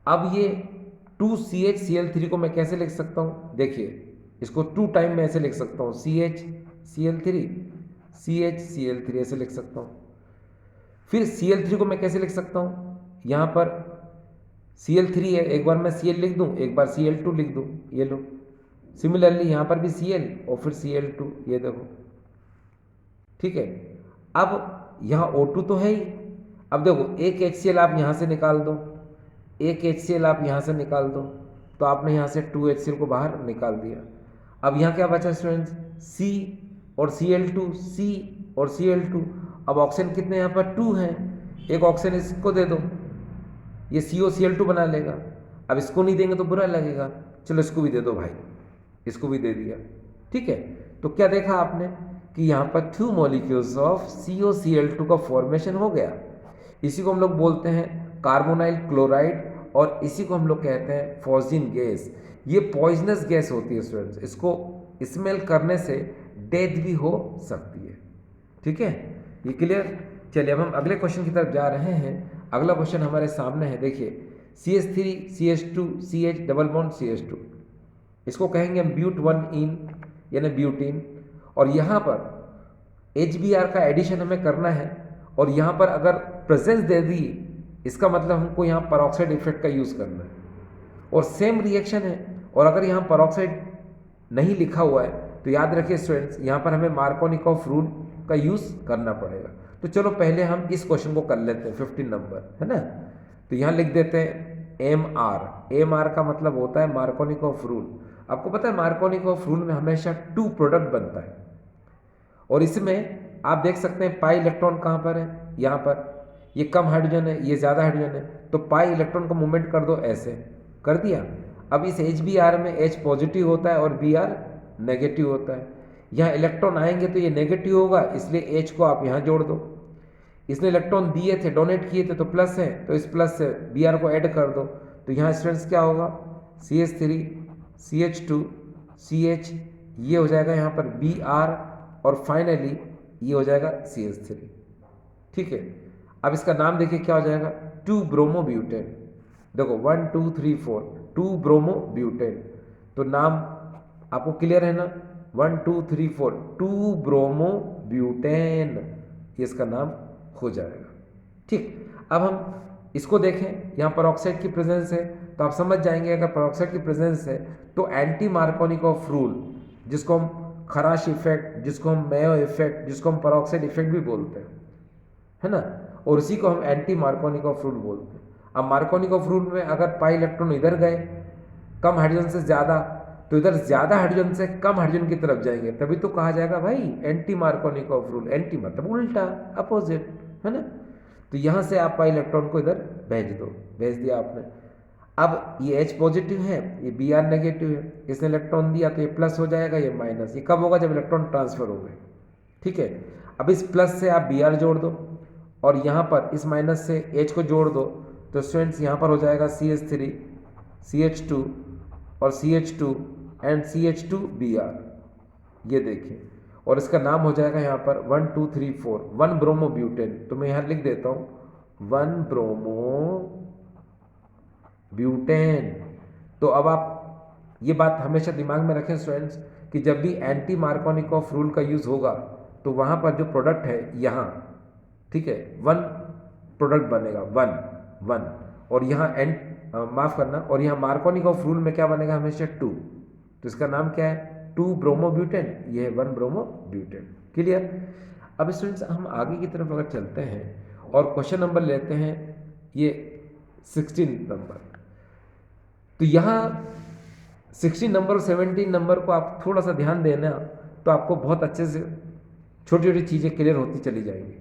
अब ये 2CHCl3 को मैं कैसे लिख सकता हूँ, देखिए इसको 2 टाइम में ऐसे लिख सकता हूँ CHCl3 CHCl3 ऐसे लिख सकता हूँ। फिर Cl3 को मैं कैसे लिख सकता हूँ, यहाँ पर Cl3 है, एक बार मैं Cl लिख दूँ, एक बार Cl2 लिख दूँ, ये लो। सिमिलरली यहाँ पर भी Cl और फिर Cl2, ये देखो, ठीक है। अब यहाँ O2 तो है ही। अब देखो एक HCl आप यहाँ से निकाल दो, एक HCl आप यहाँ से निकाल दो, तो आपने यहाँ से 2 HCl को बाहर निकाल दिया। अब यहाँ क्या बचा स्टूडेंट्स, C और Cl2, C और Cl2। अब ऑक्सीजन कितने यहाँ पर 2 हैं, एक ऑक्सीजन इसको दे दो, ये COCl2 बना लेगा। अब इसको नहीं देंगे तो बुरा लगेगा, चलो इसको भी दे दो भाई, इसको भी दे दिया, ठीक है। तो क्या देखा आपने कि यहाँ पर 2 मॉलिक्यूल्स ऑफ COCl2 का फॉर्मेशन हो गया। इसी को हम लोग बोलते हैं कार्बोनाइल क्लोराइड, और इसी को हम लोग कहते हैं फॉस्जीन गैस। ये पॉइजनस गैस होती है स्टूडेंट्स, इसको स्मेल करने से डेथ भी हो सकती है, ठीक है। ये क्लियर। चलिए अब हम अगले क्वेश्चन की तरफ जा रहे हैं। अगला क्वेश्चन हमारे सामने है, देखिए CH3 CH2 CH double bond CH2, इसको कहेंगे हम ब्यूट1इन यानी ब्यूटीन। और यहाँ पर HBr का एडिशन हमें करना है, और यहाँ पर अगर प्रेजेंस दे दी इसका मतलब हमको यहाँ परऑक्साइड इफेक्ट का यूज़ करना है। और सेम रिएक्शन है। और अगर यहाँ परऑक्साइड नहीं लिखा हुआ है तो याद रखिए स्टूडेंट्स, यहाँ पर हमें मार्कोनिकॉफ रूल का यूज़ करना पड़ेगा। तो चलो पहले हम इस क्वेश्चन को कर लेते हैं, 15 नंबर है ना। तो यहाँ लिख देते हैं एम आर का मतलब होता है मार्कोनिकॉफ रूल। आपको पता है मार्कोनिकॉफ रूल में हमेशा 2 प्रोडक्ट बनता है, और इसमें आप देख सकते हैं पाई इलेक्ट्रॉन कहाँ पर है, यहाँ पर। ये कम हाइड्रोजन है, ये ज़्यादा हाइड्रोजन है, तो पाई इलेक्ट्रॉन को मूवमेंट कर दो, ऐसे कर दिया। अब इस HBr में H पॉजिटिव होता है और Br नेगेटिव होता है। यहाँ इलेक्ट्रॉन आएंगे तो ये नेगेटिव होगा, इसलिए H को आप यहाँ जोड़ दो। इसने इलेक्ट्रॉन दिए थे, डोनेट किए थे, तो प्लस है, तो इस प्लस से Br को ऐड कर दो। तो यहाँ स्टूडेंट्स क्या होगा, CH3 CH2 CH, ये हो जाएगा यहाँ पर Br, और फाइनली ये हो जाएगा CH3। ठीक है, अब इसका नाम देखिए क्या हो जाएगा, 2 ब्रोमोब्यूटेन। देखो 1 2 3 4 2 ब्रोमोब्यूटेन। तो नाम आपको क्लियर है ना, 1 2 3 4 2 ब्रोमोब्यूटेन, ये इसका नाम हो जाएगा। ठीक, अब हम इसको देखें, यहाँ परऑक्साइड की प्रेजेंस है, तो आप समझ जाएंगे अगर परऑक्साइड की प्रेजेंस है तो एंटी मार्कोनिकॉफ रूल, जिसको हम खराश इफेक्ट, जिसको हम मेयो इफेक्ट, जिसको हम परऑक्साइड इफेक्ट भी बोलते हैं, है ना, और उसी को हम एंटी मार्कोनिकॉफ रूल बोलते हैं। अब मार्कोनिकॉफ रूल में अगर पाई इलेक्ट्रॉन इधर गए कम हाइड्रोजन से ज़्यादा, तो इधर ज़्यादा हाइड्रोजन से कम हाइड्रोजन की तरफ जाएंगे, तभी तो कहा जाएगा भाई एंटी मार्कोनिकॉफ रूल। एंटी मतलब उल्टा, अपोजिट, है ना। तो यहाँ से आप पाई इलेक्ट्रॉन को इधर भेज दो, भेज दिया आपने। अब ये H पॉजिटिव है, ये Br नेगेटिव है, इसने इलेक्ट्रॉन दिया तो ये प्लस हो जाएगा, ये माइनस। ये कब होगा, जब इलेक्ट्रॉन ट्रांसफर होंगे। ठीक है, अब इस प्लस से आप Br जोड़ दो, और यहाँ पर इस माइनस से H को जोड़ दो, तो स्टूडेंट्स यहाँ पर हो जाएगा CH3 CH2 और CH2 एंड CH2Br, ये देखिए। और इसका नाम हो जाएगा यहाँ पर 1 2 3 4 1 ब्रोमोब्यूटेन। तो मैं यहाँ लिख देता हूँ 1 ब्रोमोब्यूटेन। तो अब आप ये बात हमेशा दिमाग में रखें स्टूडेंट्स, कि जब भी एंटी मार्कोनिकॉफ रूल का यूज़ होगा तो वहाँ पर जो प्रोडक्ट है यहाँ, ठीक है, 1 प्रोडक्ट बनेगा, 1 और यहाँ माफ़ करना, और यहाँ मार्कोनिकॉफ रूल में क्या बनेगा, हमेशा 2। तो इसका नाम क्या है, 2 ब्रोमोब्यूटेन, ये है 1 ब्रोमोब्यूटेन। क्लियर। अब स्टूडेंट्स हम आगे की तरफ अगर चलते हैं और क्वेश्चन नंबर लेते हैं ये 16 नंबर। तो यहाँ 16 नंबर और 17 नंबर को आप थोड़ा सा ध्यान देना, तो आपको बहुत अच्छे से छोटी छोटी चीज़ें क्लियर होती चली जाएंगी।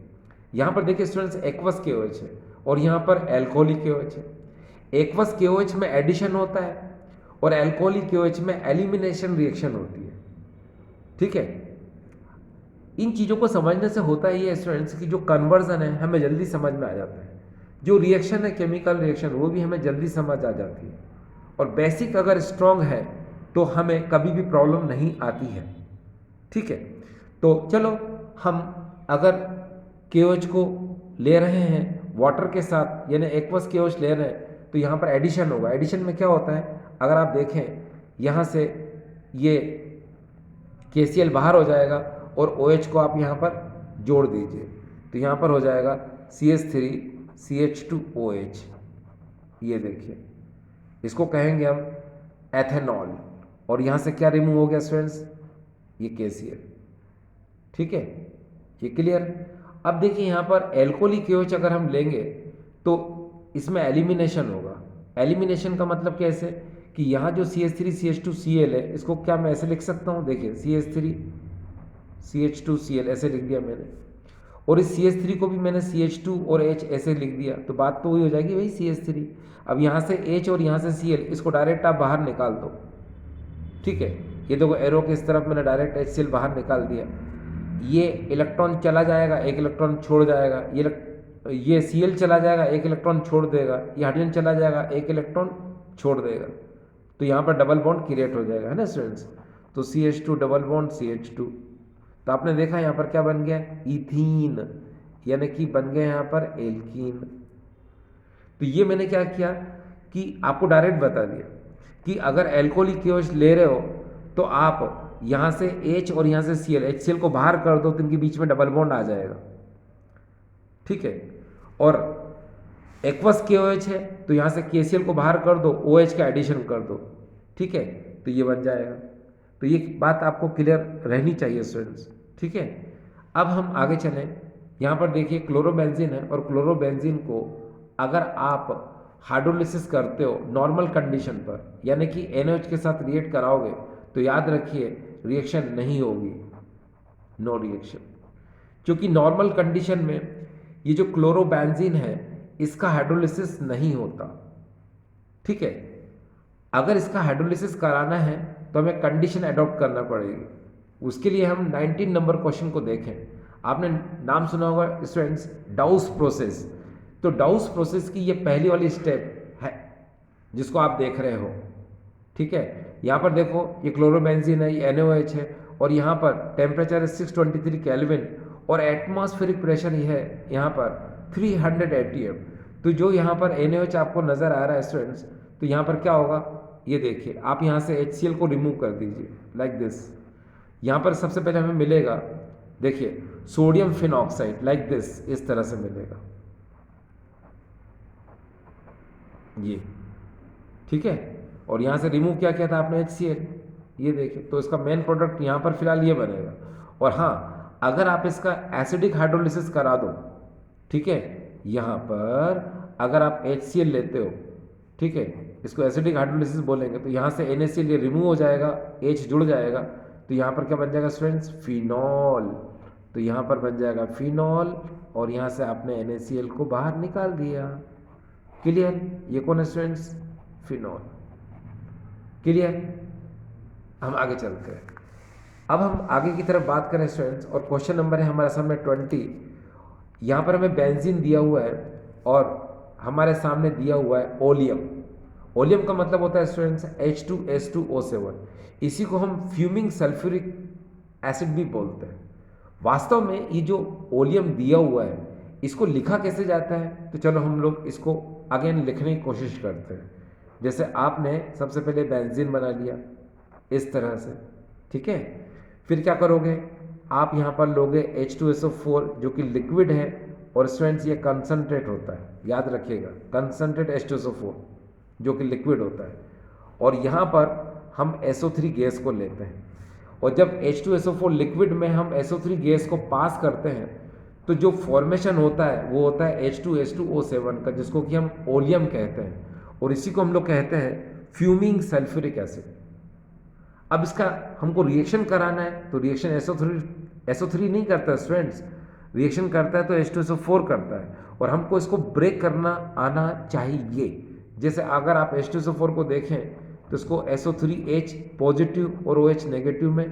यहाँ पर देखिए स्टूडेंट्स, एक्वस KOH है और यहाँ पर एल्कोहलिक KOH है। एक्वस KOH में एडिशन होता है और एल्कोहलिक KOH में एलिमिनेशन रिएक्शन होती है। ठीक है, इन चीज़ों को समझने से होता ही है स्टूडेंट्स की जो कन्वर्जन है हमें जल्दी समझ में आ जाता है, जो रिएक्शन है केमिकल रिएक्शन वो भी हमें जल्दी समझ आ जाती है, और बेसिक अगर स्ट्रॉन्ग है तो हमें कभी भी प्रॉब्लम नहीं आती है। ठीक है, तो चलो हम अगर KOH को ले रहे हैं वाटर के साथ, यानी एक्वस KOH ले रहे हैं, तो यहाँ पर एडिशन होगा। एडिशन में क्या होता है, अगर आप देखें यहाँ से ये KCl बाहर हो जाएगा और OH को आप यहाँ पर जोड़ दीजिए, तो यहाँ पर हो जाएगा CH3 CH2OH। ये देखिए, इसको कहेंगे हम एथेनॉल, और यहाँ से क्या रिमूव हो गया स्टूडेंट्स, ये KCl। ठीक है, ये क्लियर। अब देखिए यहाँ पर एल्कोहलिक KOH अगर हम लेंगे तो इसमें एलिमिनेशन होगा। एलिमिनेशन का मतलब कैसे, कि यहाँ जो CH3 CH2Cl है, इसको क्या मैं ऐसे लिख सकता हूँ, देखिए CH3 CH2Cl ऐसे लिख दिया मैंने, और इस CH3 को भी मैंने CH2 और H ऐसे लिख दिया, तो बात तो वही हो जाएगी भाई CH3। अब यहाँ से H और यहाँ से Cl, इसको डायरेक्ट आप बाहर निकाल दो। ठीक है, ये देखो एरो के इस तरफ मैंने डायरेक्ट HCl बाहर निकाल दिया। ये इलेक्ट्रॉन चला जाएगा, एक इलेक्ट्रॉन छोड़ जाएगा, ये Cl चला जाएगा, एक इलेक्ट्रॉन छोड़ देगा, ये हाइड्रोजन चला जाएगा, एक इलेक्ट्रॉन छोड़ देगा, तो यहाँ पर डबल बॉन्ड क्रिएट हो जाएगा, है ना स्टूडेंट्स। तो CH2 डबल बॉन्ड CH2, तो आपने देखा यहाँ पर क्या बन गया, इथीन, यानी कि बन गया यहाँ पर एल्कीन। तो ये मैंने क्या किया कि आपको डायरेक्ट बता दिया कि अगर एल्कोहलिक KOH ले रहे हो तो आप यहाँ से H और यहाँ से Cl, HCl को बाहर कर दो तो इनके बीच में डबल बॉन्ड आ जाएगा। ठीक है, और एक्वस KOH है तो यहाँ से KCl को बाहर कर दो, OH का एडिशन कर दो, ठीक है, तो ये बन जाएगा। तो ये बात आपको क्लियर रहनी चाहिए स्टूडेंट्स, ठीक है। अब हम आगे चलें, यहाँ पर देखिए क्लोरोबेंजीन है, और क्लोरोबेंजीन को अगर आप हाइड्रोलिसिस करते हो नॉर्मल कंडीशन पर, यानी कि NaOH के साथ रिएक्ट कराओगे, तो याद रखिए रिएक्शन नहीं होगी, नो रिएक्शन, क्योंकि नॉर्मल कंडीशन में ये जो क्लोरोबेंजीन है इसका हाइड्रोलिसिस नहीं होता, ठीक है। अगर इसका हाइड्रोलिसिस कराना है तो हमें कंडीशन अडॉप्ट करना पड़ेगी। उसके लिए हम 19 नंबर क्वेश्चन को देखें। आपने नाम सुना होगा स्टूडेंट्स डाउस प्रोसेस। तो डाउस प्रोसेस की ये पहली वाली स्टेप है जिसको आप देख रहे हो, ठीक है। यहाँ पर देखो ये क्लोरोबेंजीन है, ये NaOH है, और यहाँ पर टेम्परेचर है 623 केल्विन, और एटमॉस्फेरिक प्रेशर ही है यहाँ पर 300 atm। तो जो यहाँ पर NaOH आपको नज़र आ रहा है स्टूडेंट्स, तो यहाँ पर क्या होगा, ये देखिए आप यहाँ से HCl को रिमूव कर दीजिए लाइक दिस। यहाँ पर सबसे पहले हमें मिलेगा, देखिए सोडियम फिनॉक्साइड लाइक दिस, इस तरह से मिलेगा ये, ठीक है। और यहाँ से रिमूव क्या किया था आपने, HCl, ये देखिए। तो इसका मेन प्रोडक्ट यहाँ पर फिलहाल ये बनेगा। और हाँ, अगर आप इसका एसिडिक हाइड्रोलिसिस करा दो, ठीक है, यहाँ पर अगर आप HCl लेते हो, ठीक है, इसको एसिडिक हाइड्रोलिसिस बोलेंगे, तो यहाँ से NaCl ये रिमूव हो जाएगा, H जुड़ जाएगा, तो यहाँ पर क्या बन जाएगा स्टूडेंट्स, फिनॉल। तो यहाँ पर बन जाएगा फिनॉल, और यहाँ से आपने NaCl को बाहर निकाल दिया। क्लियर, ये कौन है स्टूडेंट्स, फिनॉल। क्लियर, हम आगे चलते हैं। अब हम आगे की तरफ बात करें स्टूडेंट्स, और क्वेश्चन नंबर है हमारे सामने 20। यहाँ पर हमें बेंजीन दिया हुआ है और हमारे सामने दिया हुआ है ओलियम। ओलियम का मतलब होता है स्टूडेंट्स H2S2O7। इसी को हम फ्यूमिंग सल्फ्यूरिक एसिड भी बोलते हैं। वास्तव में ये जो ओलियम दिया हुआ है इसको लिखा कैसे जाता है, तो चलो हम लोग इसको अगेन लिखने की कोशिश करते हैं। जैसे आपने सबसे पहले बेंजीन बना लिया इस तरह से, ठीक है। फिर क्या करोगे, आप यहाँ पर लोगे H2SO4 जो कि लिक्विड है, और स्टूडेंट्स ये कंसनट्रेट होता है, याद रखिएगा, कंसनट्रेट H2SO4 जो कि लिक्विड होता है। और यहाँ पर हम SO3 गैस को लेते हैं, और जब H2SO4 लिक्विड में हम SO3 गैस को पास करते हैं तो जो फॉर्मेशन होता है वो होता है H2S2O7 का, जिसको कि हम ओलियम कहते हैं, और इसी को हम लोग कहते हैं फ्यूमिंग सल्फ्यूरिक एसिड। अब इसका हमको रिएक्शन कराना है, तो रिएक्शन SO3 नहीं करता स्टूडेंट्स, रिएक्शन करता है तो H2SO4 करता है, और हमको इसको ब्रेक करना आना चाहिए। जैसे अगर आप H2SO4 को देखें तो इसको SO3H पॉजिटिव और OH नेगेटिव में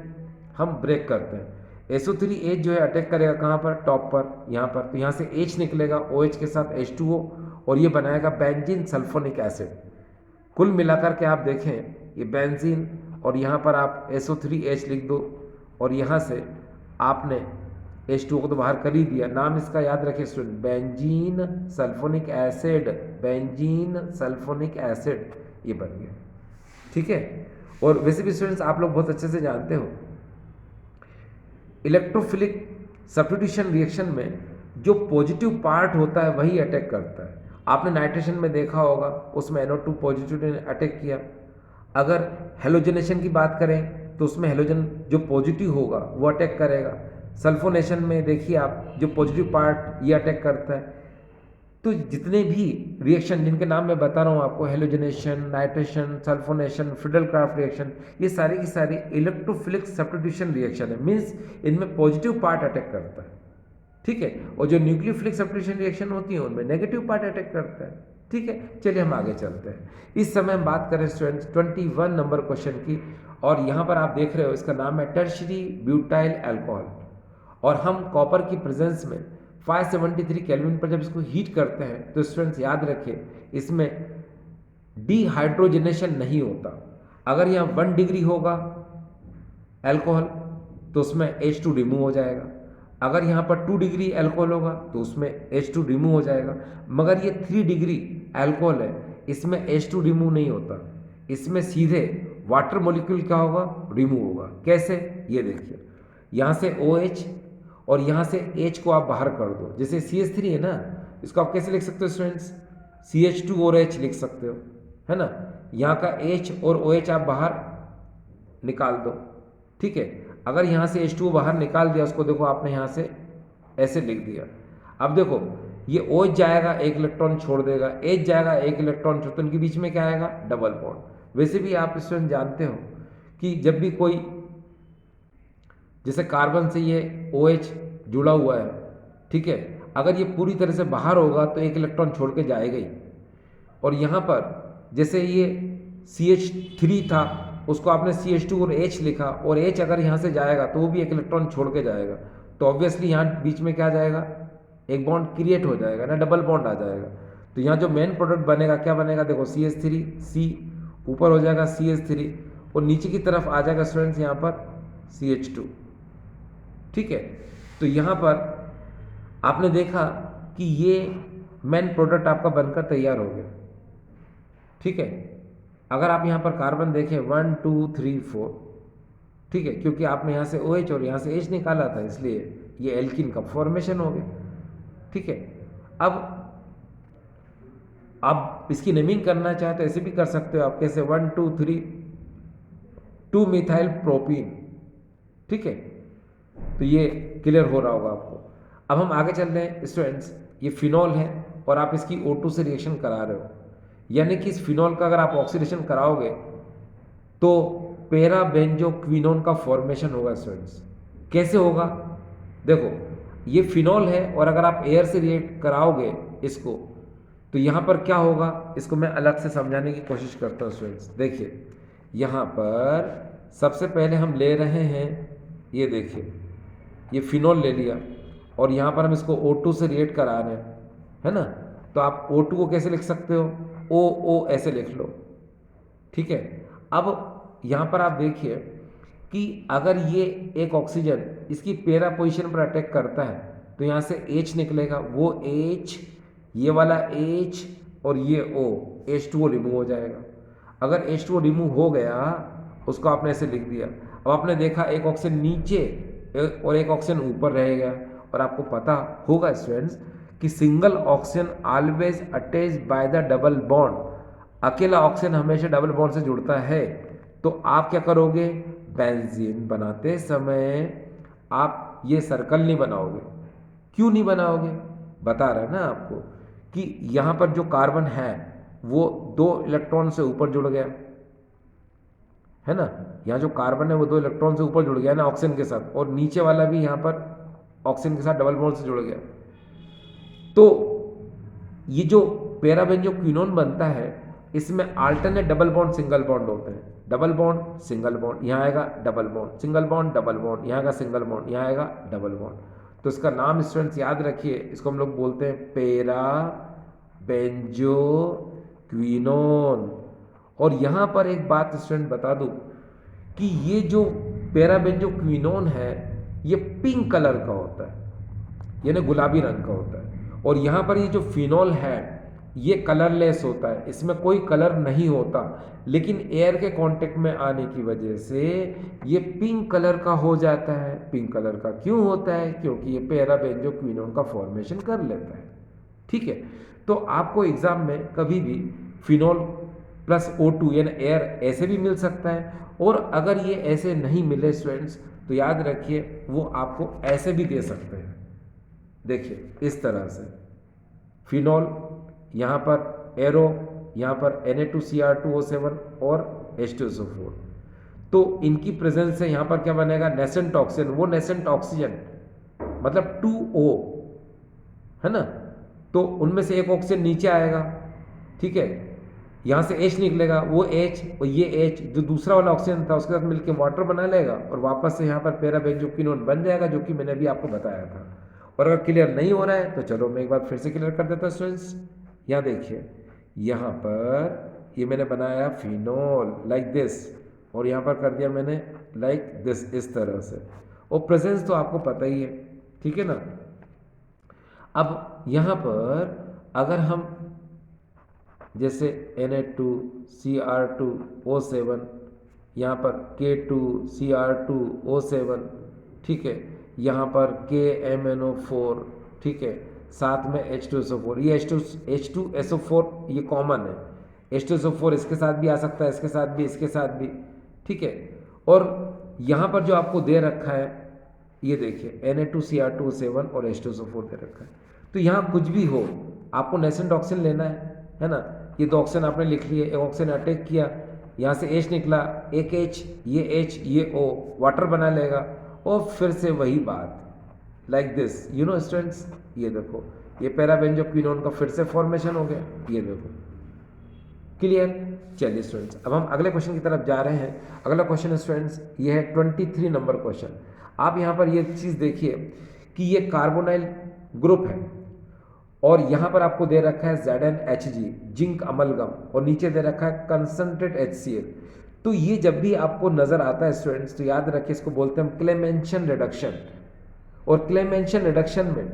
हम ब्रेक करते हैं। SO3H जो है अटैक करेगा कहाँ पर, टॉप पर, यहाँ पर, तो यहाँ से H निकलेगा OH के साथ H2O, और ये बनाएगा बेंजीन सल्फोनिक एसिड। कुल मिलाकर के आप देखें ये बेंजीन, और यहाँ पर आप SO3H लिख दो, और यहाँ से आपने H2O को तो बाहर कर ही दिया। नाम इसका याद रखें student, benzene sulphonic acid, benzene sulphonic acid, ये बन गया, ठीक है। और वैसे भी स्टूडेंट्स आप लोग बहुत अच्छे से जानते हो इलेक्ट्रोफिलिक सब्स्टिट्यूशन रिएक्शन में जो पॉजिटिव पार्ट होता है वही अटैक करता है। आपने नाइट्रेशन में देखा होगा, उसमें NO2 पॉजिटिव ने अटैक किया। अगर हेलोजनेशन की बात करें तो उसमें हेलोजन जो पॉजिटिव होगा वो अटैक करेगा। सल्फोनेशन में देखिए आप, जो पॉजिटिव पार्ट ये अटैक करता है। तो जितने भी रिएक्शन जिनके नाम मैं बता रहा हूँ आपको, halogenation, nitration, sulphonation, Friedel-Crafts reaction, ये सारी की सारी इलेक्ट्रोफिलिक सब्स्टिट्यूशन रिएक्शन है, मीन्स इनमें पॉजिटिव पार्ट अटैक करता है, ठीक है। और जो न्यूक्लियोफिलिक सब्स्टिट्यूशन रिएक्शन होती है उनमें नेगेटिव पार्ट अटैक करता है, ठीक है। चलिए हम आगे चलते हैं। इस समय हम बात करें स्टूडेंट्स 21 नंबर क्वेश्चन की, और यहाँ पर आप देख रहे हो इसका नाम है टर्शरी ब्यूटाइल अल्कोहल, और हम कॉपर की प्रेजेंस में 573 केल्विन पर जब इसको हीट करते हैं तो स्टूडेंट्स याद रखिए इसमें डिहाइड्रोजनेशन नहीं होता। अगर यहाँ 1 डिग्री होगा अल्कोहल तो उसमें H2 रिमूव हो जाएगा, अगर यहाँ पर 2 डिग्री अल्कोहल होगा तो उसमें H2 रिमूव हो जाएगा। मगर ये 3 डिग्री अल्कोहल है, इसमें H2 रिमूव नहीं होता, इसमें सीधे वाटर मॉलिक्यूल क्या होगा, रिमूव होगा। कैसे, ये देखिए, यहाँ से OH और यहाँ से H को आप बाहर कर दो। जैसे CH3 है ना, इसको आप कैसे लिख सकते हो स्टूडेंट्स, CH2 और H लिख सकते हो, है ना। यहाँ का H और OH आप बाहर निकाल दो, ठीक है। अगर यहाँ से H2 बाहर निकाल दिया, उसको देखो आपने यहाँ से ऐसे लिख दिया। अब देखो ये OH जाएगा, एक इलेक्ट्रॉन छोड़ देगा, H जाएगा, एक इलेक्ट्रॉन छोड़, तो इनके बीच में क्या आएगा, डबल बॉन्ड। वैसे भी आप स्टूडेंट जानते हो कि जब भी कोई, जैसे कार्बन से ये OH जुड़ा हुआ है, ठीक है, अगर ये पूरी तरह से बाहर होगा तो एक इलेक्ट्रॉन छोड़ के जाएगा ही। और यहाँ पर जैसे ये CH3 था, उसको आपने CH2 और H लिखा, और H अगर यहाँ से जाएगा तो वो भी एक इलेक्ट्रॉन छोड़ के जाएगा, तो ऑब्वियसली यहाँ बीच में क्या जाएगा, एक बॉन्ड क्रिएट हो जाएगा ना, डबल बॉन्ड आ जाएगा। तो यहाँ जो मेन प्रोडक्ट बनेगा क्या बनेगा, देखो CH3, C ऊपर हो जाएगा CH3, और नीचे की तरफ आ जाएगा स्टूडेंट्स यहाँ पर CH2, ठीक है। तो यहाँ पर आपने देखा कि ये मेन प्रोडक्ट आपका बनकर तैयार हो गया, ठीक है। अगर आप यहाँ पर कार्बन देखें 1 2 3 4, ठीक है, क्योंकि आपने यहाँ से OH और यहाँ से H निकाला था, इसलिए ये एल्किन का फॉर्मेशन हो गया, ठीक है। अब आप इसकी नेमिंग करना चाहे तो ऐसे भी कर सकते हो आप, कैसे 1 2 3 2 मिथाइल प्रोपीन, ठीक है। तो ये क्लियर हो रहा होगा आपको। अब हम आगे चल रहे हैं स्टूडेंट्स, ये फिनॉल है और आप इसकी O2 से रिएक्शन करा रहे हो, यानी कि इस फिनॉल का अगर आप ऑक्सीडेशन कराओगे तो पेरा बेंजोक्विनोन का फॉर्मेशन होगा स्टूडेंट्स। कैसे होगा, देखो ये फिनॉल है और अगर आप एयर से रिएक्ट कराओगे इसको, तो यहाँ पर क्या होगा, इसको मैं अलग से समझाने की कोशिश करता हूँ स्टूडेंट्स। देखिए यहाँ पर सबसे पहले हम ले रहे हैं, ये देखिए ये फिनॉल ले लिया और यहाँ पर हम इसको O2 से रिएक्ट करा रहे हैं, है ना। तो आप O2 को कैसे लिख सकते हो, OO ऐसे लिख लो, ठीक है। अब यहाँ पर आप देखिए कि अगर ये एक ऑक्सीजन इसकी पैरा पोजीशन पर अटैक करता है तो यहाँ से H निकलेगा, वो H, ये वाला H और ये O, H2O रिमूव हो जाएगा। अगर H2O रिमूव हो गया, उसको आपने ऐसे लिख दिया। अब आपने देखा एक ऑक्सीजन नीचे और एक ऑक्सीजन ऊपर रहेगा, और आपको पता होगा स्टूडेंट्स कि single oxygen always attach by the double bond, अकेला ऑक्सीजन हमेशा डबल बॉन्ड से जुड़ता है। तो आप क्या करोगे, बेंजीन बनाते समय आप ये सर्कल नहीं बनाओगे। क्यों नहीं बनाओगे, बता रहा है ना आपको कि यहाँ पर जो कार्बन है वो 2 इलेक्ट्रॉन से ऊपर जुड़ गया, है ना। यहाँ जो कार्बन है वो 2 इलेक्ट्रॉन से ऊपर जुड़ गया ना ऑक्सीजन के साथ, और नीचे वाला भी यहाँ पर ऑक्सीजन के साथ डबल बॉन्ड से जुड़ गया। तो ये जो पैराबेंजोक्विनोन बनता है, इसमें alternate double bond single bond होते हैं, डबल बॉन्ड सिंगल बॉन्ड, यहाँ आएगा double bond single bond double bond, यहाँ आएगा सिंगल बॉन्ड, यहाँ आएगा डबल बॉन्ड। तो इसका नाम स्टूडेंट्स याद रखिए, इसको हम लोग बोलते हैं पैरा बेंजोक्विनोन। और यहाँ पर एक बात स्टूडेंट बता दूँ कि ये जो पैरा बेंजोक्विनोन है ये पिंक कलर का होता है, यानी गुलाबी रंग का होता है। और यहाँ पर ये जो फिनॉल है ये कलरलेस होता है, इसमें कोई कलर नहीं होता, लेकिन एयर के कांटेक्ट में आने की वजह से ये पिंक कलर का हो जाता है। पिंक कलर का क्यों होता है, क्योंकि ये पैराबेंजोक्विनोन का फॉर्मेशन कर लेता है, ठीक है। तो आपको एग्जाम में कभी भी फिनॉल प्लस O2 यानी एयर ऐसे भी मिल सकता है, और अगर ये ऐसे नहीं मिले स्टूडेंट्स तो याद रखिए वो आपको ऐसे भी दे सकते हैं। देखिए इस तरह से फिनॉल, यहाँ पर एरो, यहाँ पर Na2Cr2O7 और H2SO4। तो इनकी प्रेजेंस से यहाँ पर क्या बनेगा, नेसेंट ऑक्सीजन, वो नेसेंट ऑक्सीजन मतलब 2O, है ना। तो उनमें से एक ऑक्सीजन नीचे आएगा, ठीक है, यहाँ से H निकलेगा, वो H और ये H जो दूसरा वाला ऑक्सीजन था उसके साथ मिलकर वाटर बना लेगा और वापस से यहाँ पर पैराबेंजोक्विनोन बन जाएगा, जो कि मैंने अभी आपको बताया था। और अगर क्लियर नहीं हो रहा है तो चलो मैं एक बार फिर से क्लियर कर देता हूँ स्टूडेंट्स। यहाँ देखिए, यहाँ पर ये मैंने बनाया फिनॉल लाइक दिस, और यहाँ पर कर दिया मैंने लाइक दिस, इस तरह से। और प्रेजेंस तो आपको पता ही है, ठीक है ना। अब यहाँ पर अगर हम जैसे Na2Cr2O7, यहाँ पर K2Cr2O7, ठीक है, यहाँ पर KMnO4, ठीक है, साथ में H2SO4, ये H2SO4 ये कॉमन है। H2SO4 इसके साथ भी आ सकता है, इसके साथ भी, इसके साथ भी, ठीक है। और यहाँ पर जो आपको दे रखा है ये देखिए Na2Cr2O7 और H2SO4 दे रखा है। तो यहाँ कुछ भी हो, आपको नेसेंट ऑक्सीजन लेना है ना। ये दो ऑक्सीजन आपने लिख लिए, एक ऑक्सीजन अटैक किया, यहाँ से H निकला, एक H, ये O, वाटर बना लेगा, और फिर से वही बात like this, you know students. ये देखो, ये पैराबेंजोक्विनोन का फिर से फॉर्मेशन हो गया, ये देखो, क्लियर। चलिए स्टूडेंट्स, अब हम अगले क्वेश्चन की तरफ जा रहे हैं। अगला क्वेश्चन स्टूडेंट्स ये है 23 नंबर क्वेश्चन। आप यहाँ पर ये चीज़ देखिए कि ये कार्बोनाइल ग्रुप है और यहाँ पर आपको दे रखा है ZnHg, जिंक अमलगम, और नीचे दे रखा है कंसंट्रेट HCl। तो ये जब भी आपको नजर आता है स्टूडेंट्स, तो याद रखिए इसको बोलते हैं हम क्लेमेंशन रिडक्शन। और क्लेमेंशन रिडक्शन में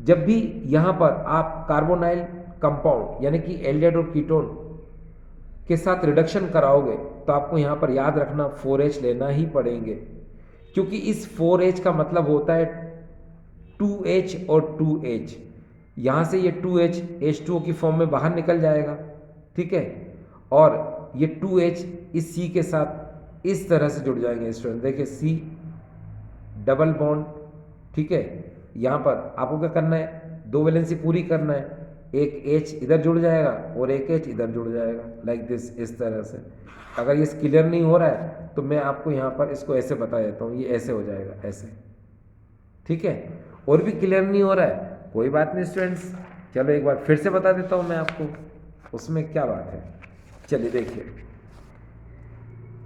जब भी यहाँ पर आप कार्बोनाइल कंपाउंड यानी कि एल्डिहाइड और कीटोन के साथ रिडक्शन कराओगे तो आपको यहाँ पर याद रखना 4H लेना ही पड़ेंगे, क्योंकि इस 4H का मतलब होता है 2H और 2H। यहाँ से ये 2H H2O की फॉर्म में बाहर निकल जाएगा, ठीक है, और ये 2H इस C के साथ इस तरह से जुड़ जाएंगे स्टूडेंट। देखिए C डबल बॉन्ड, ठीक है। यहाँ पर आपको क्या करना है, दो वैलेंसी पूरी करना है, एक H इधर जुड़ जाएगा और एक H इधर जुड़ जाएगा, लाइक दिस, इस तरह से। अगर ये क्लियर नहीं हो रहा है तो मैं आपको यहाँ पर इसको ऐसे बता देता हूँ, ये ऐसे हो जाएगा, ऐसे, ठीक है। और भी क्लियर नहीं हो रहा है, कोई बात नहीं स्टूडेंट्स, चलो एक बार फिर से बता देता हूँ मैं आपको, उसमें क्या बात है। चलिए देखिए,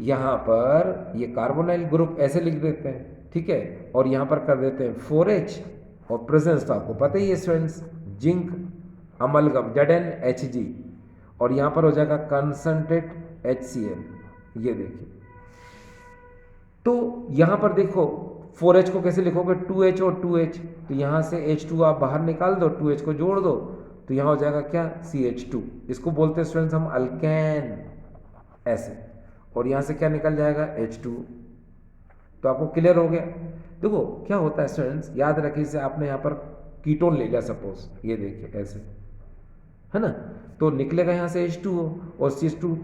यहाँ पर ये कार्बोनाइल ग्रुप ऐसे लिख देते हैं, ठीक है, और यहाँ पर कर देते हैं 4H, और प्रेजेंस तो आपको पता ही है स्टूडेंट्स, जिंक अमलगम ZnHg, और यहाँ पर हो जाएगा कंसंट्रेट HCl। ये देखिए, तो यहाँ पर देखो 4H को कैसे लिखोगे, 2H और 2H, तो यहाँ से H2 आप बाहर निकाल दो, 2H को जोड़ दो, तो यहाँ हो जाएगा क्या, CH2। इसको बोलते हैं स्टूडेंट्स हम अल्केन, ऐसे, और यहाँ से क्या निकल जाएगा, H2। तो आपको क्लियर हो गया। देखो क्या होता है स्टूडेंट्स, याद रखिए, इसे आपने यहाँ पर कीटोन ले लिया सपोज, ये देखिए ऐसे, है ना, तो निकलेगा यहाँ से H2O, और CH2,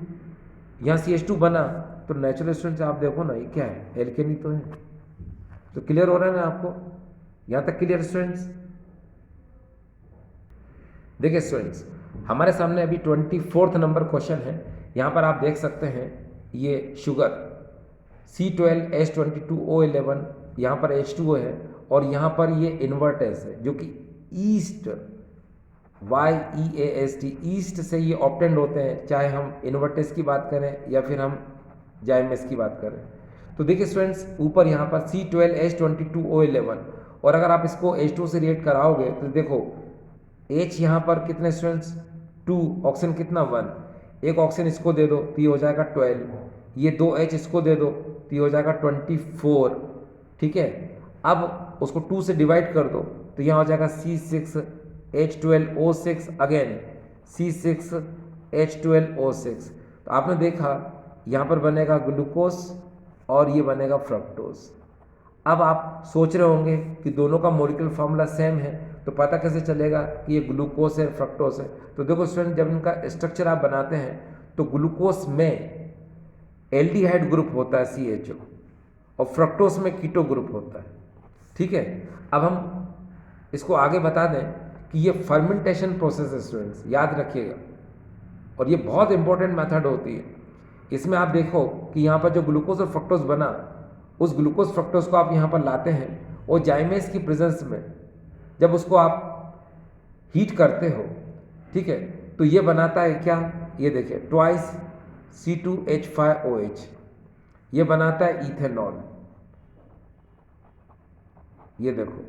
यहाँ CH2 बना, तो नेचुरल स्टूडेंट्स आप देखो ना, ये क्या है, एल्केन ही तो है। तो क्लियर हो रहा है ना आपको, यहाँ तक क्लियर स्टूडेंट्स। देखिए स्टूडेंट्स, हमारे सामने अभी 24 नंबर क्वेश्चन है। यहाँ पर आप देख सकते हैं ये शुगर C12H22O11, यहाँ पर H2O है, और यहाँ पर ये इन्वर्टेस है जो कि ईस्ट, YEAST, ईस्ट से ये ऑब्टेंड होते हैं, चाहे हम इन्वर्टेस की बात करें या फिर हम जाइमेस की बात करें। तो देखिए स्टूडेंट्स, ऊपर यहाँ पर C12H22O11, और अगर आप इसको H2 से रिएक्ट कराओगे तो देखो H यहाँ पर कितने स्टूडेंट्स, 2, ऑक्सीजन कितना 1, एक ऑक्सीजन इसको दे दो तो ये हो जाएगा 12, ये 2H इसको दे दो तो ये हो जाएगा 24, ठीक है। अब उसको 2 से डिवाइड कर दो तो यहाँ हो जाएगा C6H12O6, अगेन C6H12O6। तो आपने देखा यहाँ पर बनेगा ग्लूकोज और ये बनेगा फ्रक्टोज। अब आप सोच रहे होंगे कि दोनों का मॉलिक्यूलर फार्मूला सेम है, तो पता कैसे चलेगा कि ये ग्लूकोज है फ्रक्टोज है। तो देखो स्टूडेंट, जब इनका स्ट्रक्चर आप बनाते हैं तो ग्लूकोज में एल्डिहाइड ग्रुप होता है CHO, और फ्रक्टोज में कीटो ग्रुप होता है, ठीक है। अब हम इसको आगे बता दें कि ये फर्मेंटेशन प्रोसेस है स्टूडेंट्स, याद रखिएगा, और ये बहुत इंपॉर्टेंट मेथड होती है। इसमें आप देखो कि यहाँ पर जो ग्लूकोज और फ्रक्टोज बना, उस ग्लूकोज फ्रक्टोज को आप यहाँ पर लाते हैं, और जाइमेस की प्रेजेंस में जब उसको आप हीट करते हो, ठीक है, तो ये बनाता है क्या, ये देखिए ट्वाइस C2H5OH, ये बनाता है इथेनॉल, ये देखो,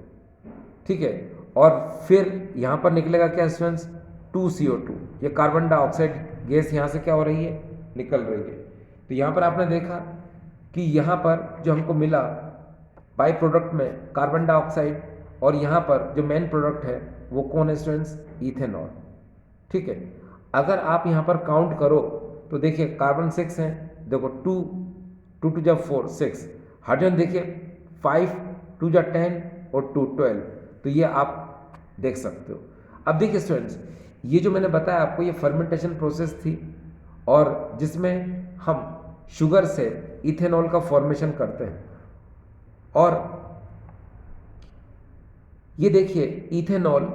ठीक है। और फिर यहाँ पर निकलेगा क्या स्टूडेंट्स, 2CO2, ये कार्बन डाइऑक्साइड गैस यहाँ से क्या हो रही है, निकल रही है। तो यहाँ पर आपने देखा कि यहाँ पर जो हमको मिला बाई प्रोडक्ट में कार्बन डाइऑक्साइड, और यहाँ पर जो मेन प्रोडक्ट है वो कौन है स्टूडेंट्स, इथेनॉल, ठीक है। अगर आप यहाँ पर काउंट करो तो देखिए कार्बन 6 हैं, देखो 2 2 4 6, हाइड्रोजन देखिए 5 2 10 और 2 12, तो ये आप देख सकते हो। अब देखिए स्टूडेंट्स, ये जो मैंने बताया आपको, ये फर्मेंटेशन प्रोसेस थी और जिसमें हम शुगर से इथेनॉल का फॉर्मेशन करते हैं। और ये देखिए इथेनॉल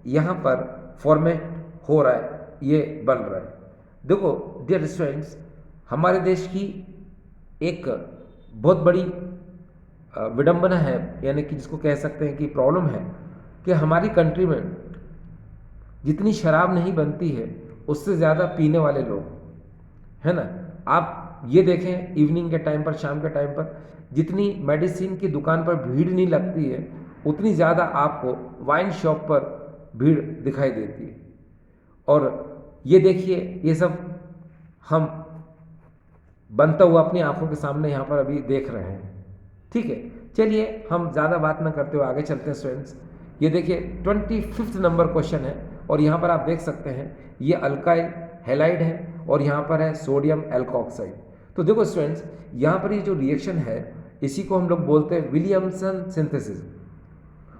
यहाँ पर फॉर्मेट हो रहा है, ये बन रहा है। देखो डियर स्टूडेंट्स, हमारे देश की एक बहुत बड़ी विडंबना है, यानी कि जिसको कह सकते हैं कि प्रॉब्लम है, कि हमारी कंट्री में जितनी शराब नहीं बनती है उससे ज़्यादा पीने वाले लोग, है ना। आप ये देखें इवनिंग के टाइम पर, शाम के टाइम पर जितनी मेडिसिन की दुकान पर भीड़ नहीं लगती है, उतनी ज़्यादा आपको वाइन शॉप पर भीड़ दिखाई देती है। और ये देखिए, ये सब हम बनता हुआ अपनी आंखों के सामने यहाँ पर अभी देख रहे हैं। ठीक है, चलिए हम ज़्यादा बात ना करते हुए आगे चलते हैं स्टूडेंट्स। ये देखिए 25 नंबर क्वेश्चन है और यहाँ पर आप देख सकते हैं ये अल्काइल हैलाइड है और यहाँ पर है सोडियम एल्कोक्साइड। तो देखो स्टूडेंट्स, यहाँ पर ये जो रिएक्शन है इसी को हम लोग बोलते हैं विलियमसन सिंथेसिस।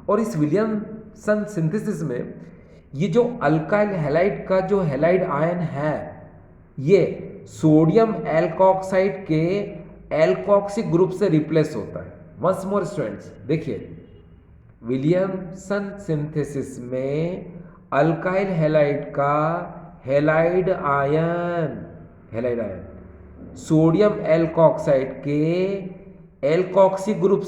और इस विलियमसन सिंथेसिस में ये जो अल्काइल हैलाइड का जो हैलाइड आयन है, ये सोडियम एल्कोक्साइड के एल्कोक्सिक ग्रुप से रिप्लेस होता है। वंस मोर स्टूडेंट्स, देखिए विलियमसन सिंथेसिस में अल्काइल हैलाइड का हैलाइड आयन सोडियम एल्कोक्साइड के एल्कोक्सिक ग्रुप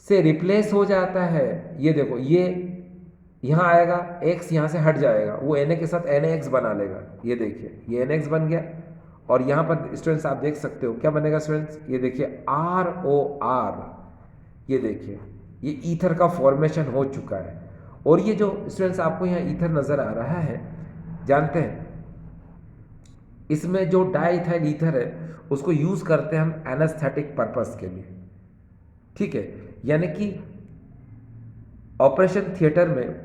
से रिप्लेस हो जाता है। ये देखो, ये यहाँ आएगा, X यहाँ से हट जाएगा, वो Na के साथ NaX बना लेगा। ये देखिए ये NaX बन गया और यहाँ पर स्टूडेंट्स आप देख सकते हो क्या बनेगा स्टूडेंट्स, ये देखिए ROR। ये देखिए ये ईथर का फॉर्मेशन हो चुका है। और ये जो स्टूडेंट्स आपको यहाँ ईथर नज़र आ रहा है, जानते हैं इसमें जो डाइथाइल ईथर है उसको यूज़ करते हैं हम एनेस्थेटिक पर्पस के लिए। ठीक है, यानी कि ऑपरेशन थिएटर में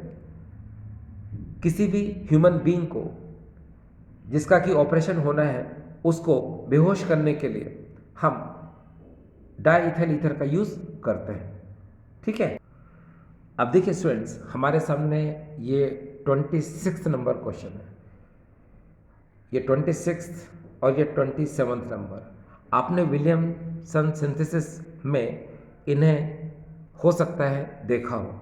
किसी भी ह्यूमन बीइंग को जिसका कि ऑपरेशन होना है उसको बेहोश करने के लिए हम डाइथाइल ईथर का यूज़ करते हैं। ठीक है, अब देखिए स्टूडेंट्स, हमारे सामने ये 26 नंबर क्वेश्चन है। ये 26 और ये 27 नंबर आपने विलियमसन सिंथेसिस में इन्हें हो सकता है देखा हो।